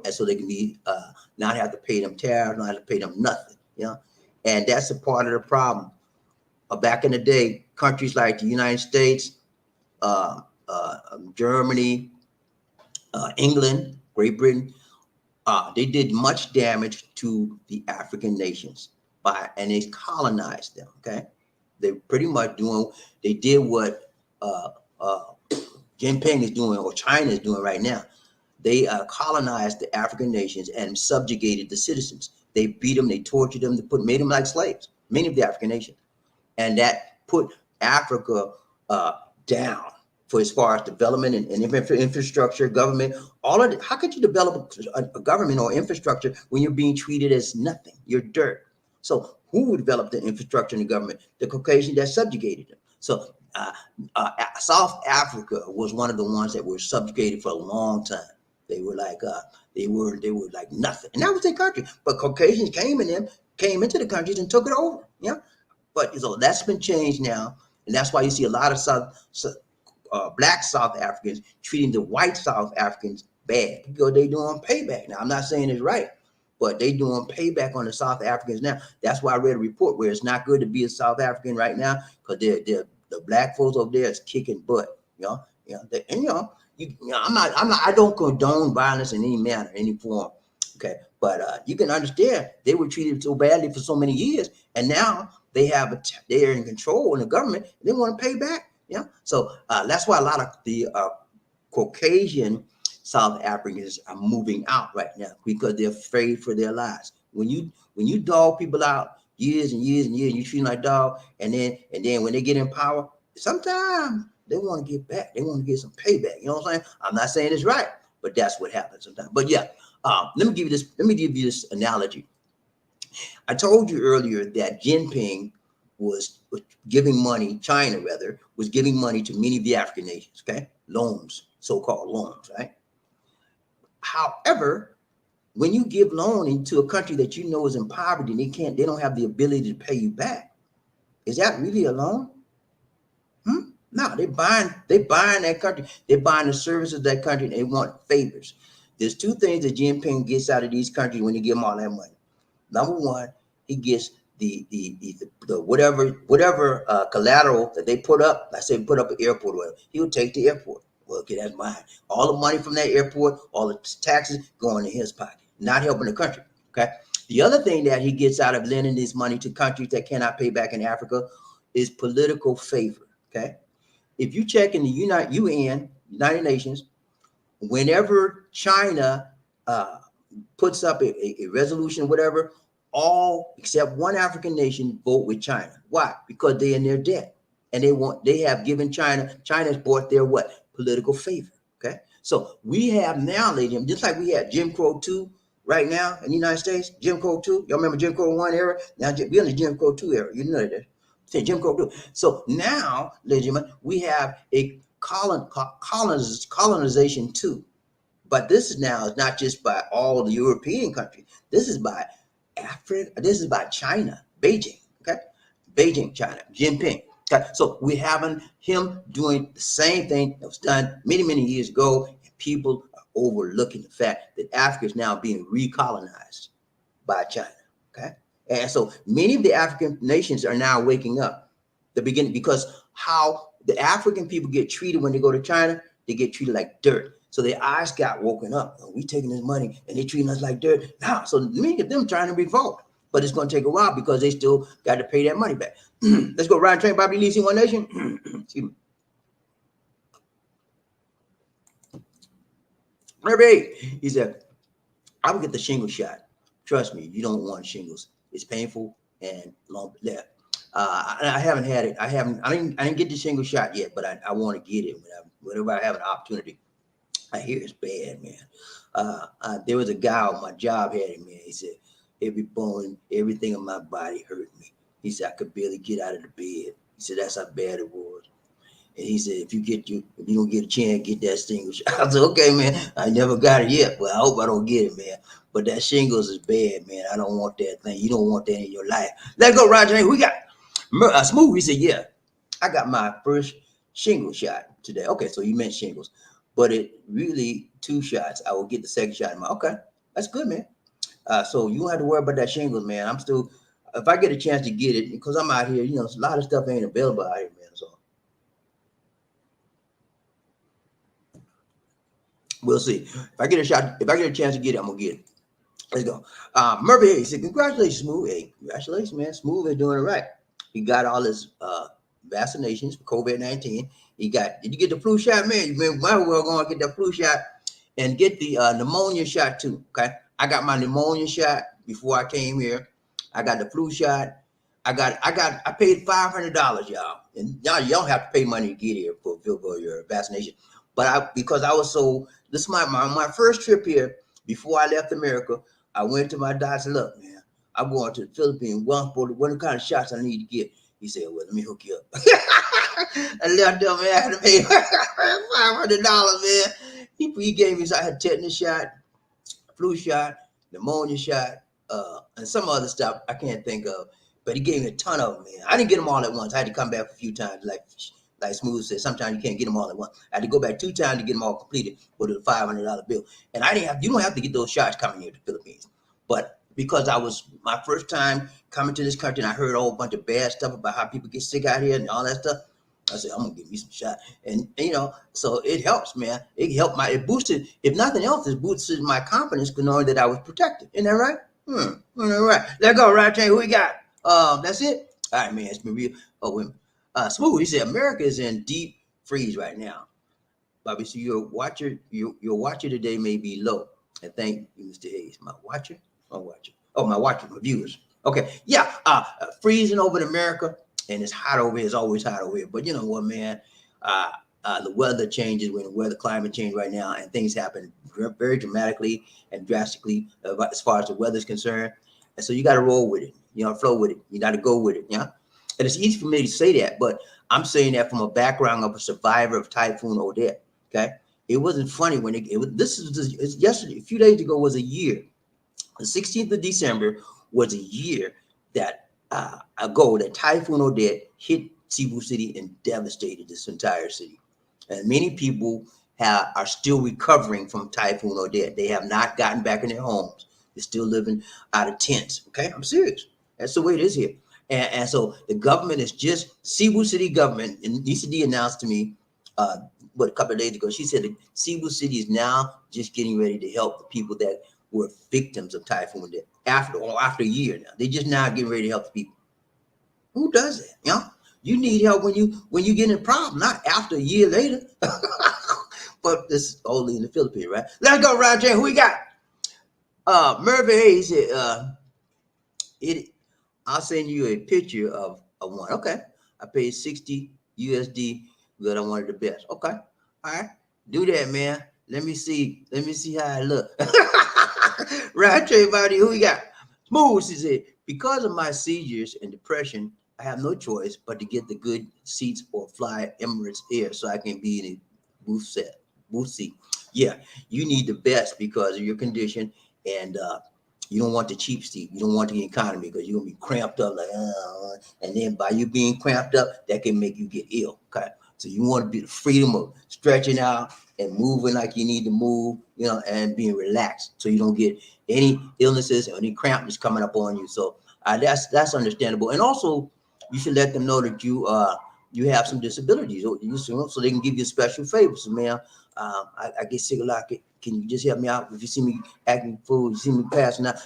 and so they can be not have to pay them tariffs, not have to pay them nothing. You know, and that's a part of the problem. Back in the day, countries like the United States, Germany, England, Great Britain, they did much damage to the African nations and they colonized them. Okay, they pretty much they did what Jinping is doing or China is doing right now. They colonized the African nations and subjugated the citizens. They beat them, they tortured them, made them like slaves. Many of the African nations. And that put Africa down for as far as development and infrastructure, government, all of it. How could you develop a government or infrastructure when you're being treated as nothing? You're dirt. So who developed the infrastructure and the government? The Caucasian that subjugated them. So South Africa was one of the ones that were subjugated for a long time. They were like they were like nothing, and that was their country. But Caucasians came into the countries and took it over. Yeah. But so that's been changed now, and that's why you see a lot of black South Africans treating the white South Africans bad because they doing payback. Now, I'm not saying it's right, but they doing payback on the South Africans now. That's why I read a report where it's not good to be a South African right now because the black folks over there is kicking butt. I don't condone violence in any manner, any form. Okay, but you can understand they were treated so badly for so many years, and now they're in control in the government. And they want to pay back. Yeah, so that's why a lot of the Caucasian South Africans are moving out right now because they're afraid for their lives. When you dog people out years and years and years, you treat them like dog, and then when they get in power, sometimes they want to get back. They want to get some payback. You know what I'm saying? I'm not saying it's right, but that's what happens sometimes. But yeah, let me give you this analogy. I told you earlier that Jinping was giving money, China rather, was giving money to many of the African nations, okay? Loans, so-called loans, right? However, when you give loan to a country that you know is in poverty and they don't have the ability to pay you back, is that really a loan? No, they're buying that country. They're buying the services of that country, and they want favors. There's two things that Jinping gets out of these countries when you give them all that money. Number one, he gets the whatever collateral that they put up. I say put up an airport or whatever. He would take the airport. Well, okay, that's mine. All the money from that airport, all the taxes going in his pocket, not helping the country. Okay. The other thing that he gets out of lending this money to countries that cannot pay back in Africa is political favor. Okay. If you check in the United Nations, whenever China puts up a resolution, whatever, all except one African nation vote with China. Why? Because they're in their debt, and they have given China's bought their what? Political favor. Okay, so we have now, ladies, just like we had Jim Crow 2 right now in the United States, Jim Crow 2. Y'all remember Jim Crow 1 era? Now we're in the Jim Crow 2 era. You know that. Say Jim Crow 2. So now, ladies and gentlemen, we have a colonization too. But this is not just by all the European countries. This is by Africa. This is by China, Beijing. Okay, Beijing, China, Jinping. Okay, so we're having him doing the same thing that was done many, many years ago, and people are overlooking the fact that Africa is now being recolonized by China. Okay, and so many of the African nations are now waking up. Because how the African people get treated when they go to China, they get treated like dirt. So their eyes got woken up. Oh, we taking this money and they treating us like dirt. Now, so many of them trying to revolt, but it's going to take a while because they still got to pay that money back. Let's go. Ryan Train, Bobby Lee, see One Nation. Excuse me. Number 8, he said, I would get the shingle shot. Trust me, you don't want shingles. It's painful and long. Yeah. I haven't had it. I didn't get the shingle shot yet, but I want to get it whenever I have an opportunity. I hear it's bad, man. There was a guy on my job had it, man. He said every bone, everything in my body hurt me. He said I could barely get out of the bed. He said that's how bad it was. And he said, if you don't get a chance, get that shingles shot. I said, okay, man. I never got it yet, but I hope I don't get it, man. But that shingles is bad, man. I don't want that thing. You don't want that in your life. Let's go, Roger. Hey, we got Smooth. He said, yeah, I got my first shingle shot today. Okay, so you meant shingles, but it really 2 shots. I will get the second shot. Okay, that's good, man. So you don't have to worry about that shingles, man. I'm still, if I get a chance to get it, because I'm out here, you know, a lot of stuff ain't available out here, man. So we'll see. If I get a chance to get it, I'm gonna get it. Let's go. Murphy said, congratulations, Smooth. Hey, congratulations, man. Smooth is doing it right. He got all his vaccinations for COVID-19. Did you get the flu shot, man? You might well go and get the flu shot and get the pneumonia shot too. Okay. I got my pneumonia shot before I came here. I got the flu shot. I paid $500, y'all. And y'all, you don't have to pay money to get here for your vaccination. But because I was so, this is my first trip here before I left America. I went to my doctor and said, look, man, I'm going to the Philippines. What kind of shots I need to get? He said, well, let me hook you up. I left them, man. I had to pay $500, man. He gave me, so I had tetanus shot, flu shot, pneumonia shot, and some other stuff I can't think of. But he gave me a ton of them, man. I didn't get them all at once. I had to come back a few times, like Smooth said. Sometimes you can't get them all at once. I had to go back 2 times to get them all completed with a $500 bill. And you don't have to get those shots coming here to the Philippines. But because I was my first time coming to this country and I heard a whole bunch of bad stuff about how people get sick out here and all that stuff, I said, I'm gonna give me some shot. And you know, so it helps, man. It boosted, if nothing else, it boosted my confidence knowing that I was protected. Isn't that right? All right. Let's go, right, Who we got? That's it. All right, man. It's been real. Oh, wait. Smooth. He said America is in deep freeze right now. Bobby, so your watcher today may be low. And thank you, Mr. Hayes. My watcher. Oh, my watcher, my viewers. Okay, yeah. Freezing over in America, and it's hot over here. It's always hot over here. But you know what, man? The weather changes when the climate change right now, and things happen very dramatically and drastically as far as the weather is concerned. And so you got to roll with it. You know, flow with it. You got to go with it. Yeah. And it's easy for me to say that, but I'm saying that from a background of a survivor of Typhoon Odette. Okay. It wasn't funny when it's yesterday, a few days ago was a year. The 16th of December was a year ago that Typhoon Odette hit Cebu City and devastated this entire city. And many people are still recovering from Typhoon Odette. They have not gotten back in their homes. They're still living out of tents. Okay, I'm serious. That's the way it is here. And so the government is Cebu City government, and ECD announced to me, a couple of days ago, she said that Cebu City is now just getting ready to help the people that were victims of Typhoon Odette after a year now. They're just now getting ready to help the people. Who does that? You know, you need help when you get in a problem, not after a year later. But this is only in the Philippines, right? Let's go, Roger. Who we got? Murphy Hayes said, I'll send you a picture of one. Okay. I paid 60 USD, but I wanted the best. Okay. All right. Do that, man. Let me see how I look. Right, everybody, who we got? Smooth, she said, because of my seizures and depression, I have no choice but to get the good seats or fly Emirates Air so I can be in a booth seat. Yeah, you need the best because of your condition, and you don't want the cheap seat. You don't want the economy because you're gonna be cramped up and then by you being cramped up, that can make you get ill. Okay, so you want to be the freedom of stretching out and moving like you need to move, you know, and being relaxed so you don't get any illnesses or any crampness coming up on you. So that's understandable, and also you should let them know that you have some disabilities, so they can give you a special favor. So, man, I get sick a lot. Can you just help me out? If you see me acting fool, you see me passing out,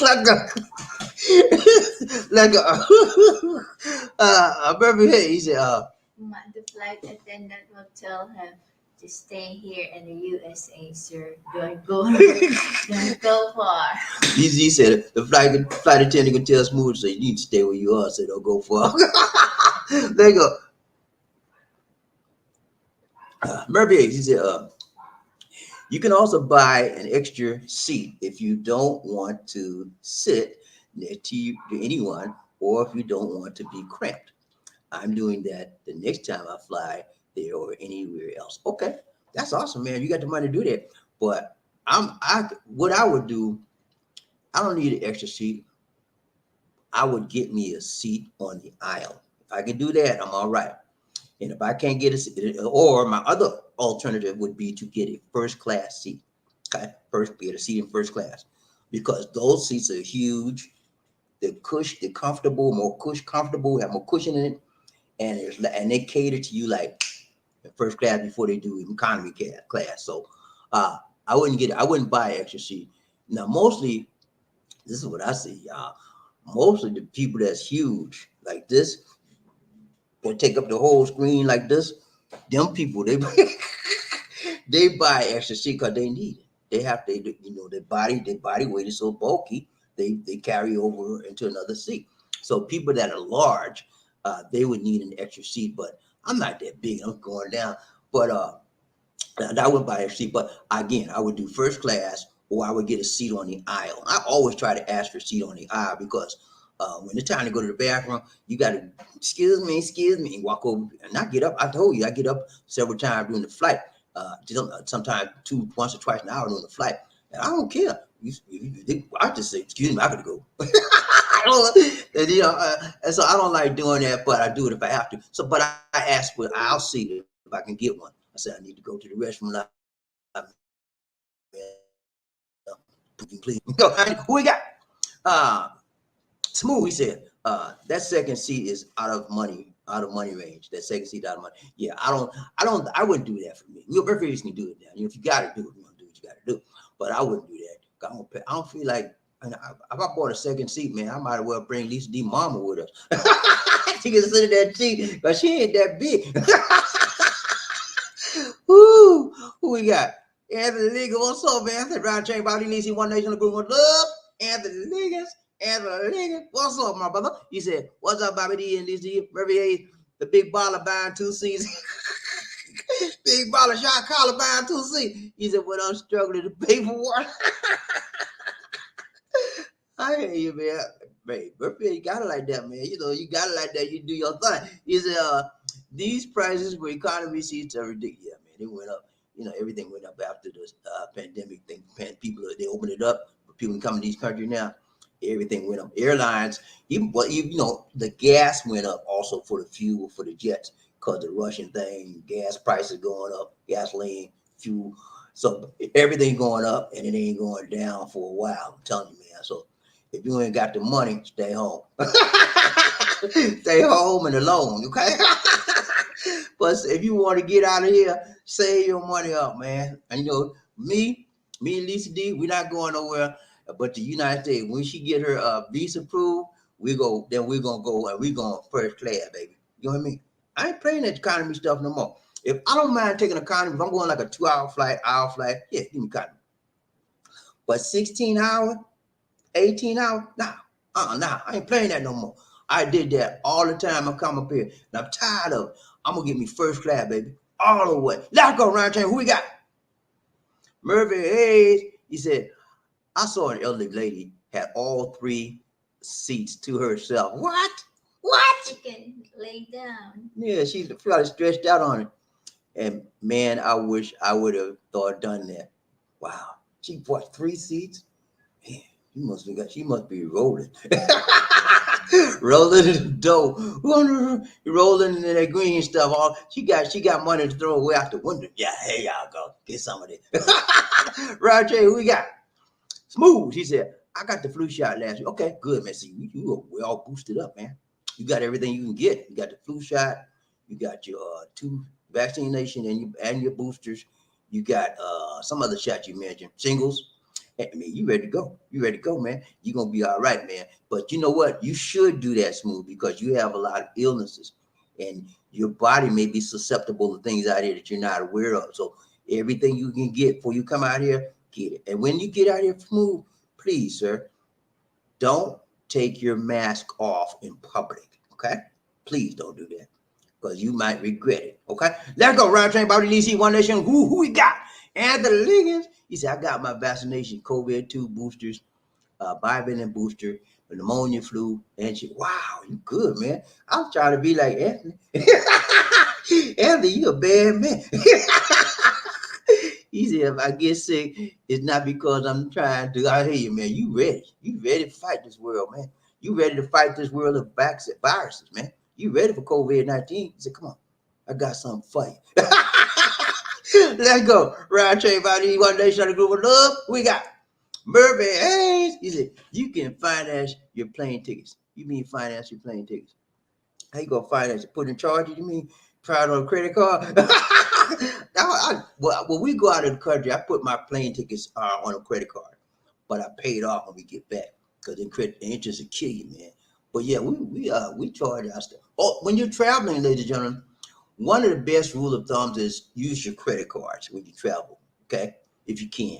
like Beverly Hayes, he said, the flight attendant will tell him to stay here in the USA, sir. Don't go far. DZ said the flight attendant can tell Smooth, so you need to stay where you are, so don't go far. There you go. Murphy, he said, you can also buy an extra seat if you don't want to sit next to anyone or if you don't want to be cramped. I'm doing that the next time I fly there or anywhere else. Okay, that's awesome, man. You got the money to do that. But what I would do, I don't need an extra seat. I would get me a seat on the aisle. If I can do that, I'm all right. And if I can't get a seat, or my other alternative would be to get a first class seat. Okay, get a seat in first class because those seats are huge. They're comfortable, comfortable, have more cushion in it, and they cater to you like in first class before they do economy class. So I wouldn't buy an extra seat. Now, mostly, this is what I see, y'all. Mostly the people that's huge like this, they take up the whole screen like this. Them people, they they buy extra seat because they need it. They have to, their body weight is so bulky, they carry over into another seat. So people that are large, they would need an extra seat. But I'm not that big. I'm going down. But I would buy a seat. But again, I would do first class, or I would get a seat on the aisle. I always try to ask for a seat on the aisle because when it's time to go to the bathroom, you got to excuse me, and walk over and not get up. I told you, I get up several times during the flight. Sometimes once or twice an hour during the flight, and I don't care. I just say, excuse me, I gotta go. I don't, and so I don't like doing that, but I do it if I have to. So, but I ask for I'll see if I can get one. I said I need to go to the restroom. Please, who we got? Smooth. He said that second seat is out of money range. That second seat out of money. Yeah, I wouldn't do that for me. Your birthday can do it now. If you got to do it, you do what you got to do. But I wouldn't do that. I don't feel like. And if I bought a second seat, man, I might as well bring Lisa D. Mama with us. She can sit in that seat because she ain't that big. Woo! Who we got? Anthony Liggins. What's up, man? I said, Round Chain, Bobby Nisi, One Nation, the group of love. Anthony Liggins. What's up, my brother? He said, what's up, Bobby D and DC? Murphy Hayes, the big baller buying 2 seats. Big baller shot collar buying 2 seats. He said, well, I'm struggling to pay for one. I hear you, man. Man, Murphy, you got it like that, man. You got it like that. You do your thing. He said, these prices for economy seats are ridiculous. Yeah, man, they went up. Everything went up after the pandemic thing. People, they opened it up for people to come to these countries now. Everything went up. Airlines, the gas went up also for the fuel for the jets because the Russian thing, gas prices going up, gasoline, fuel. So everything going up and it ain't going down for a while. I'm telling you, man. So if you ain't got the money, stay home. Stay home and alone, okay? But if you want to get out of here, save your money up, man. And me and Lisa D, we're not going nowhere but the United States. When she get her visa approved, we're gonna go and we're going first class, baby. You know what I mean? I ain't playing that economy stuff no more. If I don't mind taking economy, if I'm going like a 2-hour flight, yeah, give me economy. But 16 hours, 18 hours, nah, I ain't playing that no more. I did that all the time. I come up here and I'm tired of it. I'm gonna get me first class, baby, all the way. Let's go, Round Chain. Who we got? Murphy Hayes. He said, I saw an elderly lady had all 3 seats to herself. What? She can lay down. Yeah, she's probably stretched out on it. And man, I wish I would have done that. Wow. She bought 3 seats. Man, she must be rolling. Rolling in the dough. Rolling in that green stuff. She got money to throw away out the window. Yeah, hey, y'all go. Get some of it. Roger, who we got? Smooth. He said, I got the flu shot last week. Okay, good, man. See, we're all boosted up, man. You got everything you can get. You got the flu shot. You got your 2 vaccination and your boosters. You got some other shots you mentioned, shingles. I mean, you ready to go. You ready to go, man. You're going to be all right, man. But you know what? You should do that, Smooth, because you have a lot of illnesses. And your body may be susceptible to things out here that you're not aware of. So everything you can get before you come out here, get it. And when you get out here from please, sir, don't take your mask off in public. Okay? Please don't do that, because you might regret it. Okay? Let's go. Round train about the DC One Nation. Who we got? Anthony Liggins. He said, I got my vaccination, COVID-2 boosters, bivalent booster, the pneumonia, flu, and shit. Wow, you good, man. I'm trying to be like Anthony. Anthony, you a bad man. He said, if I get sick, it's not because I'm trying to. I hear you, man. You ready. You ready to fight this world, man. You ready to fight this world of viruses, man. You ready for COVID-19? He said, come on. I got something for you. Let's go. Round train by the One Nation of the Group of Love. We got Murphy Hayes. He said, you can finance your plane tickets. You mean finance your plane tickets? How you gonna finance it? Put in charge? You mean try it on a credit card? When we go out of the country, I put my plane tickets on a credit card, but I paid off when we get back, because the interest will kill you, man. But yeah, we charge our stuff. Oh, when you're traveling, ladies and gentlemen, one of the best rule of thumbs is use your credit cards when you travel, okay? If you can,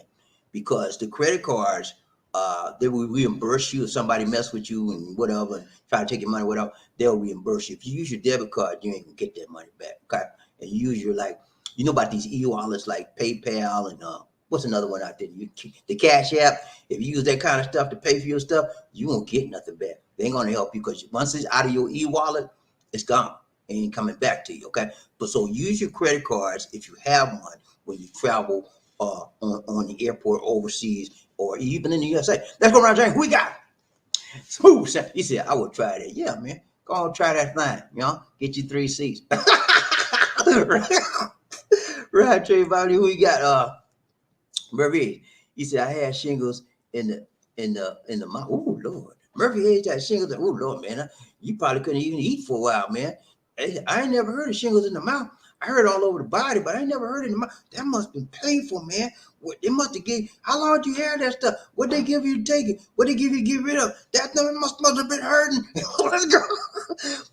because the credit cards, they will reimburse you if somebody mess with you and whatever, and try to take your money, whatever, they'll reimburse you. If you use your debit card, you ain't gonna get that money back, okay? And you use your, like, you know about these e-wallets like PayPal and what's another one out there? The Cash App. If you use that kind of stuff to pay for your stuff, you won't get nothing back. They ain't gonna help you, because once it's out of your e-wallet, it's gone. Ain't coming back to you, okay? But so use your credit cards if you have one when you travel on the airport overseas or even in the USA. Let's go around, James. Who we got? Smooth. He said, I would try that. Yeah, man. Go on, try that thing. You know, get you 3 seats. Right, Trey Bobby. Who we got? Murphy. He said, I had shingles in the mouth. Oh Lord. Murphy Hayes had shingles. Oh Lord, man. You probably couldn't even eat for a while, man. I ain't never heard of shingles in the mouth. I heard all over the body, but I ain't never heard it in the mouth. That must have been painful, man. What they must have gave. How long did you have that stuff? What they give you to take it? What they give you to get rid of? That number must have been hurting. Let's go.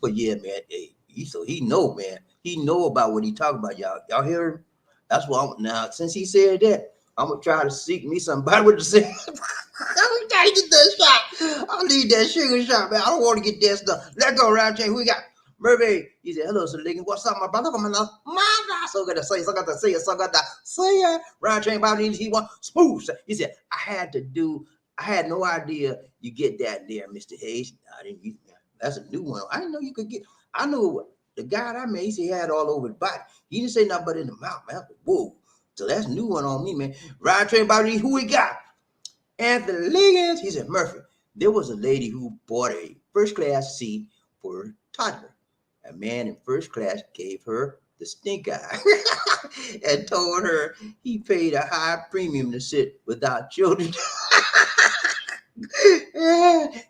But yeah, man. Hey, he know, man. He know about what he talking about, y'all. Y'all hear him? That's why now, since he said that, I'm gonna try to seek me somebody with the same. I'm gonna try to get that shot. I'll need that sugar shot, man. I don't want to get that stuff. Let's go, round chain. Who we got? Murphy. He said, hello, Sir Liggins. What's up, my brother? So got to say, so got to say it, so got to say it. Round train about it. He want smooth. He said, I had no idea you get that there, Mr. Hayes. I didn't use that. That's a new one. I didn't know you could get. I knew the guy that I met, he said he had all over his body. He didn't say nothing but in the mouth, man. Whoa. So that's a new one on me, man. Round train about it. Who we got? Anthony Liggins. He said, Murphy, there was a lady who bought a first class seat for her toddler. A man in first class gave her the stink eye and told her he paid a high premium to sit without children.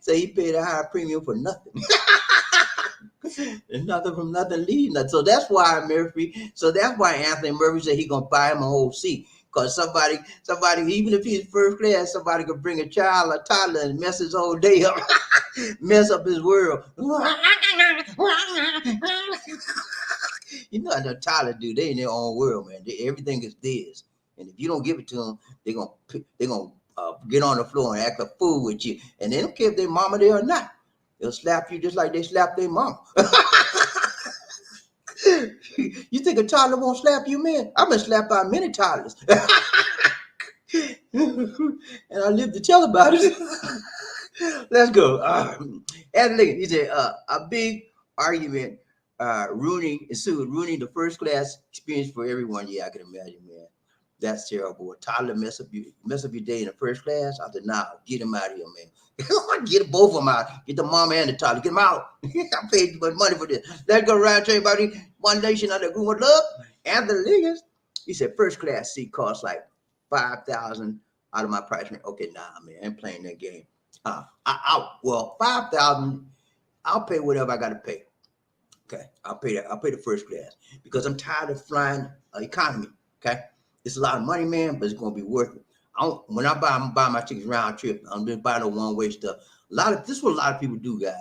So he paid a high premium for nothing. And nothing from nothing leaves nothing. So that's why Murphy. So that's why Anthony Murphy said he gonna buy him a whole seat. Because somebody, even if he's first class, somebody could bring a child, a toddler, and mess his whole day up, mess up his world. You know how the toddler do? They in their own world, man. Everything is theirs, and if you don't give it to them, they're gonna get on the floor and act a fool with you, and they don't care if their mama there or not. They'll slap you just like they slap their mama. You think a toddler won't slap you, man? I've been slapped by many toddlers. And I live to tell about it. Let's go. And look, he said, a big argument ruining the first class experience for everyone. Yeah, I can imagine, man. That's terrible. A toddler mess up your day in the first class. I said, nah, get him out of here, man. Get both of them out. Get the mama and the toddler. Get them out. I paid too much money for this. Let's go round train, buddy. One Nation under Group of Love. Anthony Liggins. He said, first class seat costs like $5,000 out of my price. Okay, nah, man, I ain't playing that game. Well, $5,000. I'll pay whatever I got to pay. Okay, I'll pay that. I'll pay the first class because I'm tired of flying economy. Okay. It's a lot of money, man, but it's gonna be worth it. When I buy my tickets round trip, I'm just buying a one-way stuff. This is what a lot of people do, guys.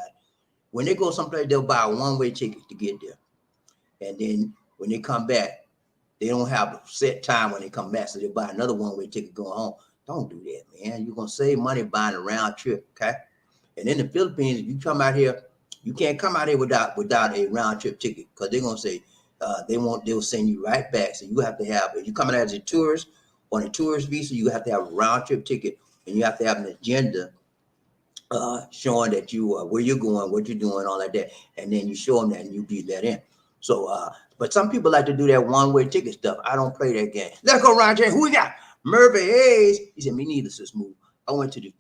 When they go someplace, they'll buy a one-way ticket to get there. And then when they come back, they don't have a set time when they come back, so they buy another one-way ticket going home. Don't do that, man. You're gonna save money buying a round trip, okay? And in the Philippines, if you come out here, you can't come out here without a round trip ticket, because they're gonna say they'll send you right back. So you have to have, if you're coming out as a tourist on a tourist visa, you have to have a round trip ticket, and you have to have an agenda showing that you where you're going, what you're doing, all like that, and then you show them that and you be let in. So, but some people like to do that one-way ticket stuff. I don't play that game. Let's go, Roger. Who we got? Murphy Hayes. He said, "Me neither, sis Smooth. I went to the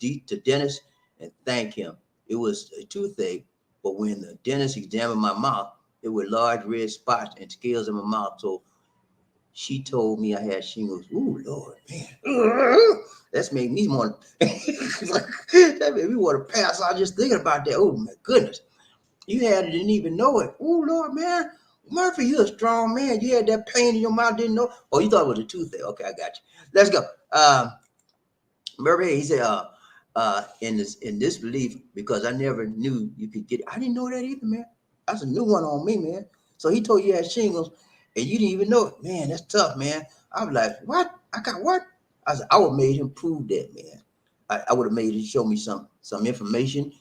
dentist and thank him. It was a toothache, but when the dentist examined my mouth, there were large red spots and scales in my mouth. So she told me I had shingles. Ooh, Lord, man. That's made me want that made me want to pass out just thinking about that. Oh, my goodness. You had it, didn't even know it. Oh, Lord, man. Murphy, you're a strong man. You had that pain in your mouth, didn't know. Oh, you thought it was a toothache. Okay, I got you. Let's go. Murphy, he said, in this belief, because I never knew you could get it. I didn't know that either, man. That's a new one on me, man. So he told you had shingles, and you didn't even know it. Man, that's tough, man. I was like, what? I got what? I said, I would have made him prove that, man. I would have made him show me some information,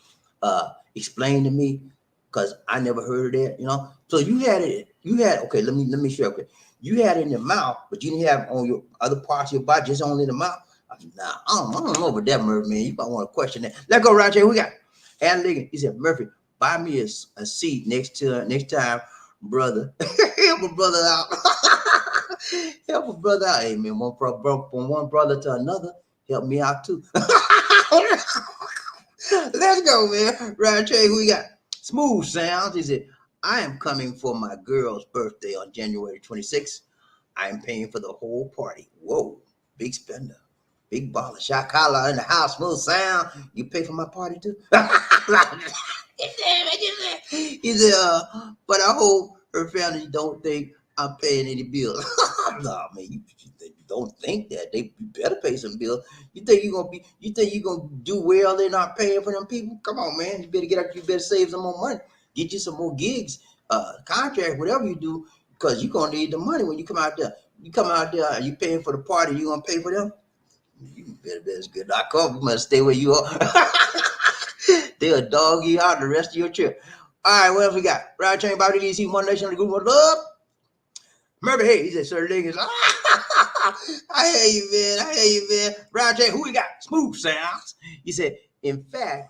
explain to me, because I never heard of that, you know. So you had okay, let me show you. Okay. You had it in your mouth, but you didn't have it on your other parts of your body, just only in the mouth. I said, nah, I don't know about that, Murphy, man. You might want to question that. Let's go, Roger. We got Ann Liggins. He said, Murphy, buy me a seat next time, brother. Help a brother out. Help a brother out. Hey, man, from one brother to another, help me out too. Let's go, man. Roger, who we got? Smooth Sounds. He said, I am coming for my girl's birthday on January 26th. I am paying for the whole party. Whoa, big spender. Big baller. Shot collar in the house. Smooth Sound. You pay for my party too? He said, but I hope her family don't think I'm paying any bills. No, man, you don't think that. They better pay some bills. You think you're gonna do well? They're not paying for them people? Come on, man. You better get out, you better save some more money. Get you some more gigs, contract, whatever you do, because you're gonna need the money when you come out there. You come out there, you paying for the party, you gonna pay for them? You better good. I come, you must stay where you are. They'll dog you out the rest of your trip. All right, what else we got? Ride Train Bobby DC, One Nation, the group of love. Murphy, hey, he said, Sir Liggins. I hear you, man. I hear you, man. Ride Train, who we got? Smooth Sounds. He said, in fact,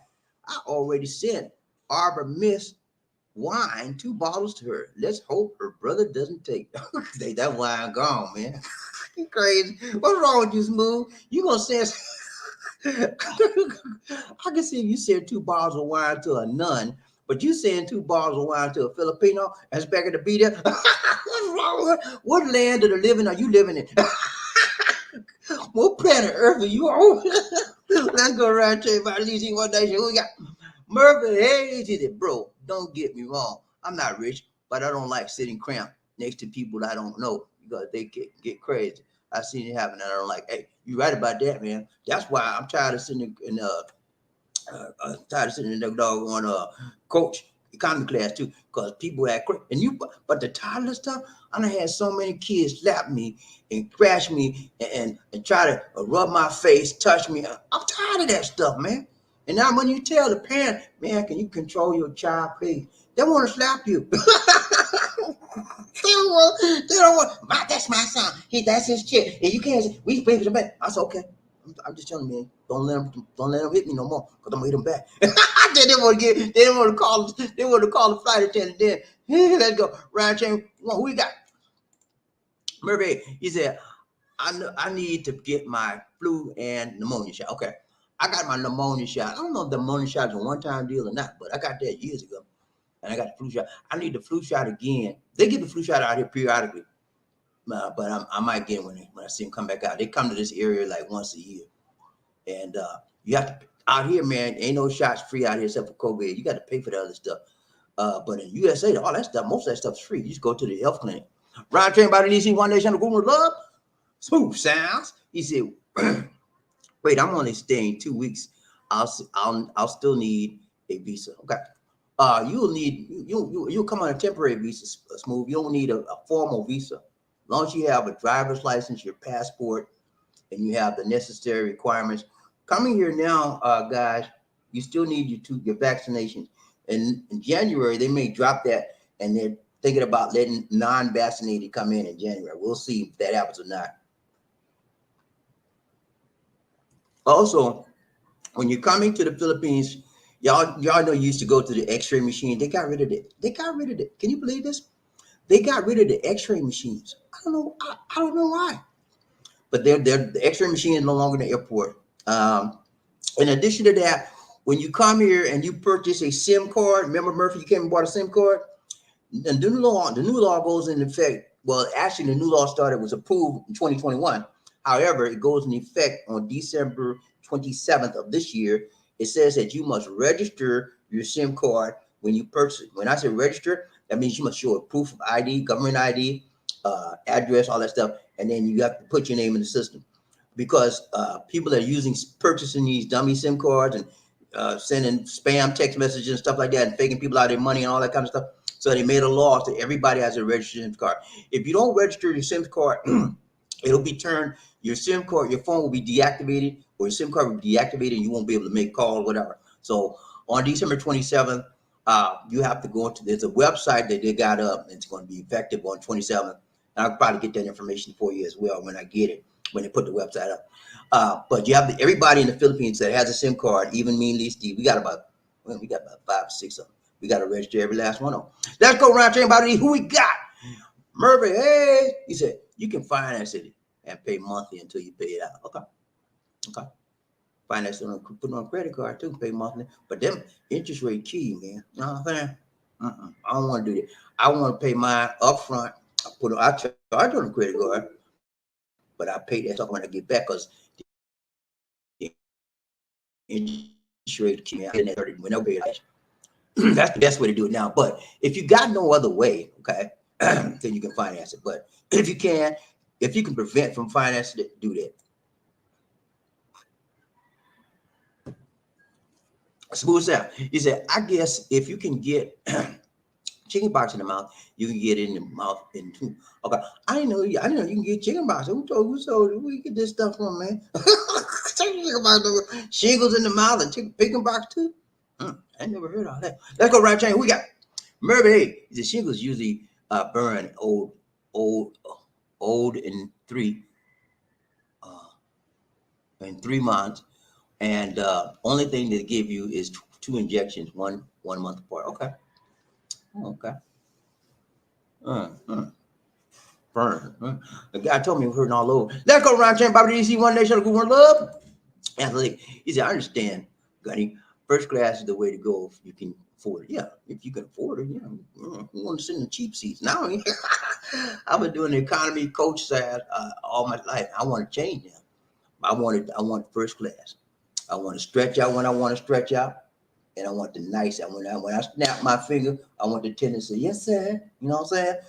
I already sent Arbor Miss wine, 2 bottles to her. Let's hope her brother doesn't take that wine gone, man. You crazy. What's wrong with you, Smooth? You gonna send I can see if you send 2 bottles of wine to a nun, but you send 2 bottles of wine to a Filipino that's back at the be there. What's wrong? What land of the living are you living in? What planet Earth are you on? Let's go around to about at least One Nation. Who we got? Murphy Hayes. He said, bro, don't get me wrong. I'm not rich, but I don't like sitting cramped next to people I don't know because they get crazy. I seen it happen, and I don't like. Hey, you right about that, man. That's why I'm tired of sitting in the dog on coach economy class too, because people act crazy. And but the toddler stuff, I done had so many kids slap me and crash me and try to rub my face, touch me. I'm tired of that stuff, man. And now when you tell the parent, man, can you control your child, please? They want to slap you. They don't want. That's my son. That's his chick. And you can't. We pay for the back. I said, okay. I'm just telling you, man. Don't let him hit me no more, cause I'm gonna hit him back. They didn't want to call. They want to call the flight attendant. Then let's go. Ryan Chain. Who we got? Murphy. He said, I need to get my flu and pneumonia shot. Okay. I got my pneumonia shot. I don't know if the pneumonia shot is a one-time deal or not, but I got that years ago. And I got the flu shot. I need the flu shot again. They get the flu shot out here periodically, but I might get it when I see them come back out. They come to this area like once a year, and you have to out here, man. Ain't no shots free out here except for COVID. You got to pay for the other stuff. But in USA, all that stuff, most of that stuff's free. You just go to the health clinic. Ryan Train by the DC, One Nation, the group of love. Smooth Sounds. He said, "Wait, I'm only staying 2 weeks. I'll still need a visa." Okay. You'll need you'll come on a temporary visa, Smooth. You don't need a formal visa. As long as you have a driver's license, your passport, and you have the necessary requirements. Coming here now, guys, you still need your vaccinations. And in January, they may drop that, and they're thinking about letting non-vaccinated come in January. We'll see if that happens or not. Also, when you're coming to the Philippines, y'all know you used to go to the X-ray machine. They got rid of it. They got rid of it. Can you believe this? They got rid of the X-ray machines. I don't know. I don't know why. But the X-ray machine is no longer in the airport. In addition to that, when you come here and you purchase a SIM card, remember Murphy, you came and bought a SIM card. The new law goes into effect. Well, actually, the new law was approved in 2021. However, it goes into effect on December 27th of this year. It says that you must register your SIM card when you purchase it. When I say register, that means you must show a proof of ID, government ID, address, all that stuff, and then you have to put your name in the system. Because people are purchasing these dummy SIM cards and sending spam text messages and stuff like that, and faking people out of their money and all that kind of stuff. So they made a law so everybody has a registered SIM card. If you don't register your SIM card, it'll be turned. Your SIM card, your phone will be deactivated, or your SIM card will be deactivated, and you won't be able to make calls, whatever. So on December 27th, you have to go into. There's a website that they got up, and it's going to be effective on 27th. And I'll probably get that information for you as well when I get it, when they put the website up. But you have everybody in the Philippines that has a SIM card, even me and Lee Steve. We got about 5 or 6 of them. We got to register every last one of them. Let's go around telling about who we got. Murphy, hey, he said you can finance it and pay monthly until you pay it out. Okay. Finance it put it on a credit card too, pay monthly. But them interest rate key, man. You know what I'm saying? I don't want to do that. I want to pay mine up front. I charge on a credit card, but I pay that stuff when I get back because the interest rate key whenever you that's the best way to do it now. But if you got no other way, okay, then you can finance it. But if you can prevent from financing it, do that. Smooth out. He said, I guess if you can get chicken pox in the mouth, you can get it in the mouth in two. Okay. I didn't know you can get chicken pox. Who sold it? Where you get this stuff from, man? Shingles in the mouth and chicken pox too? I never heard all that. Let's go right chain. We got Murphy. Hey, the shingles usually burn old in 3 months, and only thing they give you is 2 injections, one month apart. Okay. Burn. The guy told me we're hurting all over. Let's go around chain. Bobby DC, one nation, good one love. Athlete. He said, I understand, Gunny. First class is the way to go if you can afford it. Yeah, if you can afford it, yeah. You want to sit in the cheap seats. Now, I've been doing the economy coach side all my life. I want to change now. I want first class. I want to stretch out when I want to stretch out. And I want the nice. When I snap my finger, I want the tenant to say, yes, sir. You know what I'm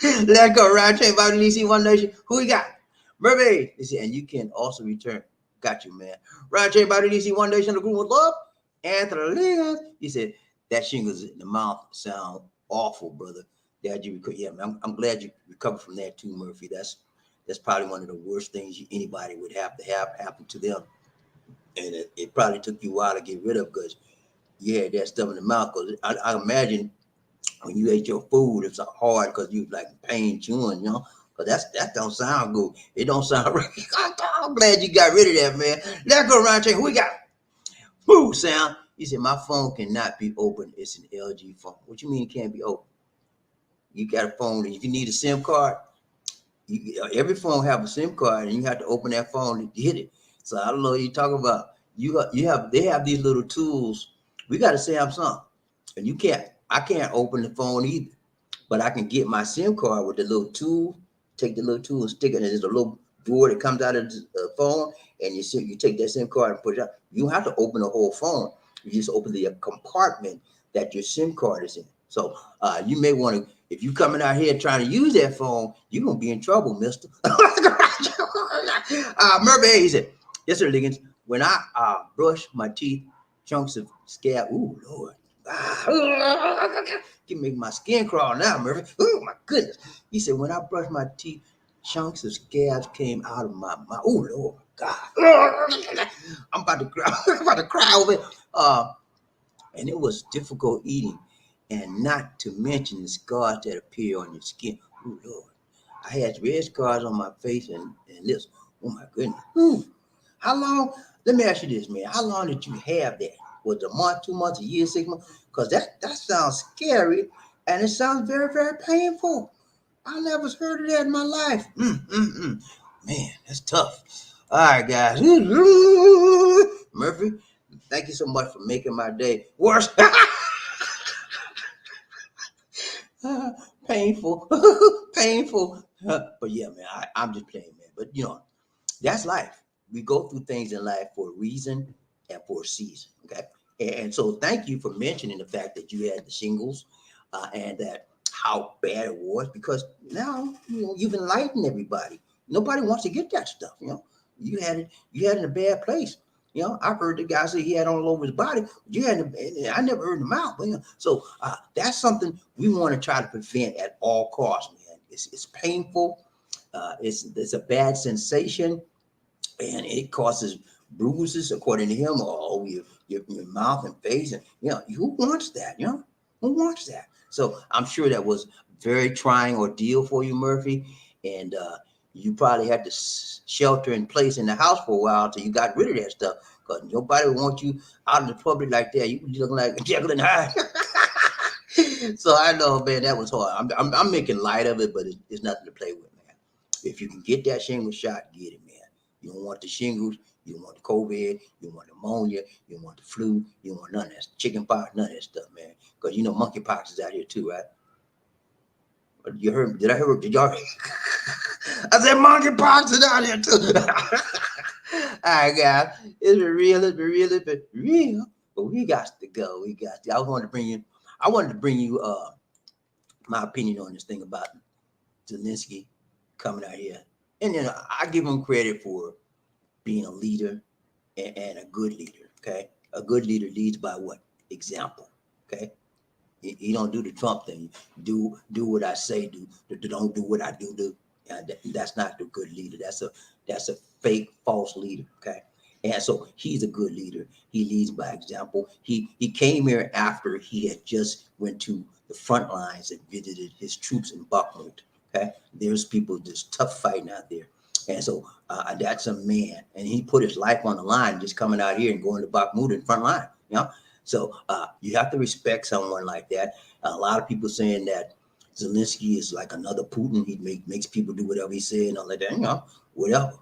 saying? Let's go around chain by the DC One Nation. Who we got? Murphy. And you can also return. Got you, man. Ryan J. by the DC One Nation, the group with love. Anthony, he said that shingles in the mouth sound awful, brother. That you recover. Yeah, man, I'm glad you recovered from that too, Murphy. That's probably one of the worst things anybody would have to have happen to them, and it probably took you a while to get rid of because that stuff in the mouth. Because I imagine when you ate your food, it's hard because you like pain chewing, Because that don't sound good. It don't sound right. I'm glad you got rid of that, man. Let's go around check. Who we got? Woo, Sam. He said, my phone cannot be open. It's an LG phone. What you mean it can't be open? You got a phone. If you need a SIM card, every phone have a SIM card, and you have to open that phone to get it. So I don't know what you're talking about. They have these little tools. We got a Samsung, and I can't open the phone either. But I can get my SIM card with the little tool, take the little tool and stick it. And there's a little drawer that comes out of the phone, and you take that SIM card and put it out. You don't have to open the whole phone. You just open the compartment that your SIM card is in. So you may want to, if you're coming out here trying to use that phone, you're going to be in trouble, mister. Murphy, he said, yes, sir, Liggins. When I brush my teeth, chunks of scab, ooh, Lord. Can make my skin crawl now, Murphy. Oh my goodness. He said, when I brushed my teeth, chunks of scabs came out of my mouth. Oh Lord God. I'm about to cry. I'm about to cry over it. And it was difficult eating. And not to mention the scars that appear on your skin. Oh Lord. I had red scars on my face and lips. Oh my goodness. Ooh. How long? Let me ask you this, man. How long did you have that? Was it a month, 2 months, a year, 6 months? Because that sounds scary and it sounds very, very painful. I never heard of that in my life. Man, that's tough. All right, guys. Murphy, thank you so much for making my day worse. Painful. Painful. But yeah, man, I'm just playing, man. But that's life. We go through things in life for a reason and for a season. Okay. And so thank you for mentioning the fact that you had the shingles and that how bad it was, because now you've enlightened everybody. Nobody wants to get that stuff. You had it in a bad place. I've heard the guy say he had all over his body. I never heard him out. But, so that's something we want to try to prevent at all costs, man. It's painful. It's a bad sensation, and it causes bruises, according to him, all over your mouth and face. And who wants that? Who wants that? So I'm sure that was very trying ordeal for you, Murphy, and you probably had to shelter in place in the house for a while until you got rid of that stuff, because nobody would want you out in the public like that. You looking like Jekyll and Hyde. So I know, man, that was hard. I'm making light of it, but it's nothing to play with, man. If you can get that shingle shot, get it, man. You don't want the shingles, you don't want the COVID, you don't want pneumonia, you don't want the flu, you don't want none of that chicken pox, none of that stuff, man. Because monkey pox is out here too, right? You heard? Did I hear? Did y'all? I said monkey pox is out here too. All right, guys, it's been real. It's been real. It's been real. But we got to go. We got to. I wanted to bring you my opinion on this thing about Zelenskyy coming out here, and then I give him credit for being a leader and a good leader. Okay, a good leader leads by what? Example. Okay. He don't do the Trump thing. Do what I say. Don't do what I do. That's not the good leader. That's a fake, false leader. Okay, and so he's a good leader. He leads by example. He came here after he had just went to the front lines and visited his troops in Bakhmut. Okay, there's people just tough fighting out there, and so that's a man, and he put his life on the line just coming out here and going to Bakhmut in front line. So you have to respect someone like that. A lot of people saying that Zelenskyy is like another Putin. He makes people do whatever he says and all like that. Whatever.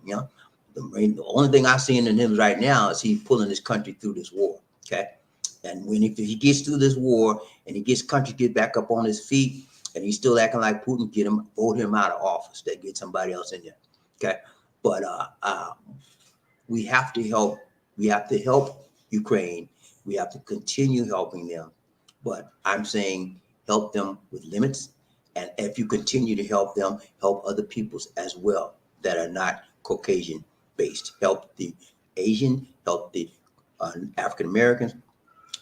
The only thing I'm seeing in him right now is he pulling his country through this war. Okay, and if he gets through this war and he gets country get back up on his feet and he's still acting like Putin, vote him out of office. They get somebody else in there. Okay, but we have to help. We have to help Ukraine. We have to continue helping them, but I'm saying help them with limits. And if you continue to help them, help other peoples as well that are not Caucasian based. Help the Asian, help the African Americans,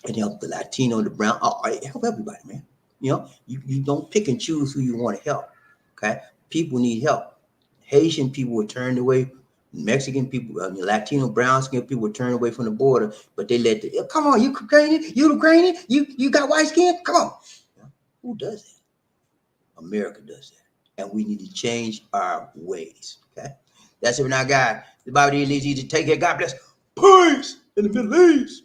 and help the Latino, the brown. Help everybody, man. You don't pick and choose who you want to help. Okay, people need help. Haitian people were turned away. Mexican people, Latino, brown skin people were turned away from the border, but they come on, you Ukrainian, you got white skin, come on. Who does that? America does that, and we need to change our ways. Okay, that's it for now, guys. The Bible leads you to take care. God bless. Peace in the Middle East.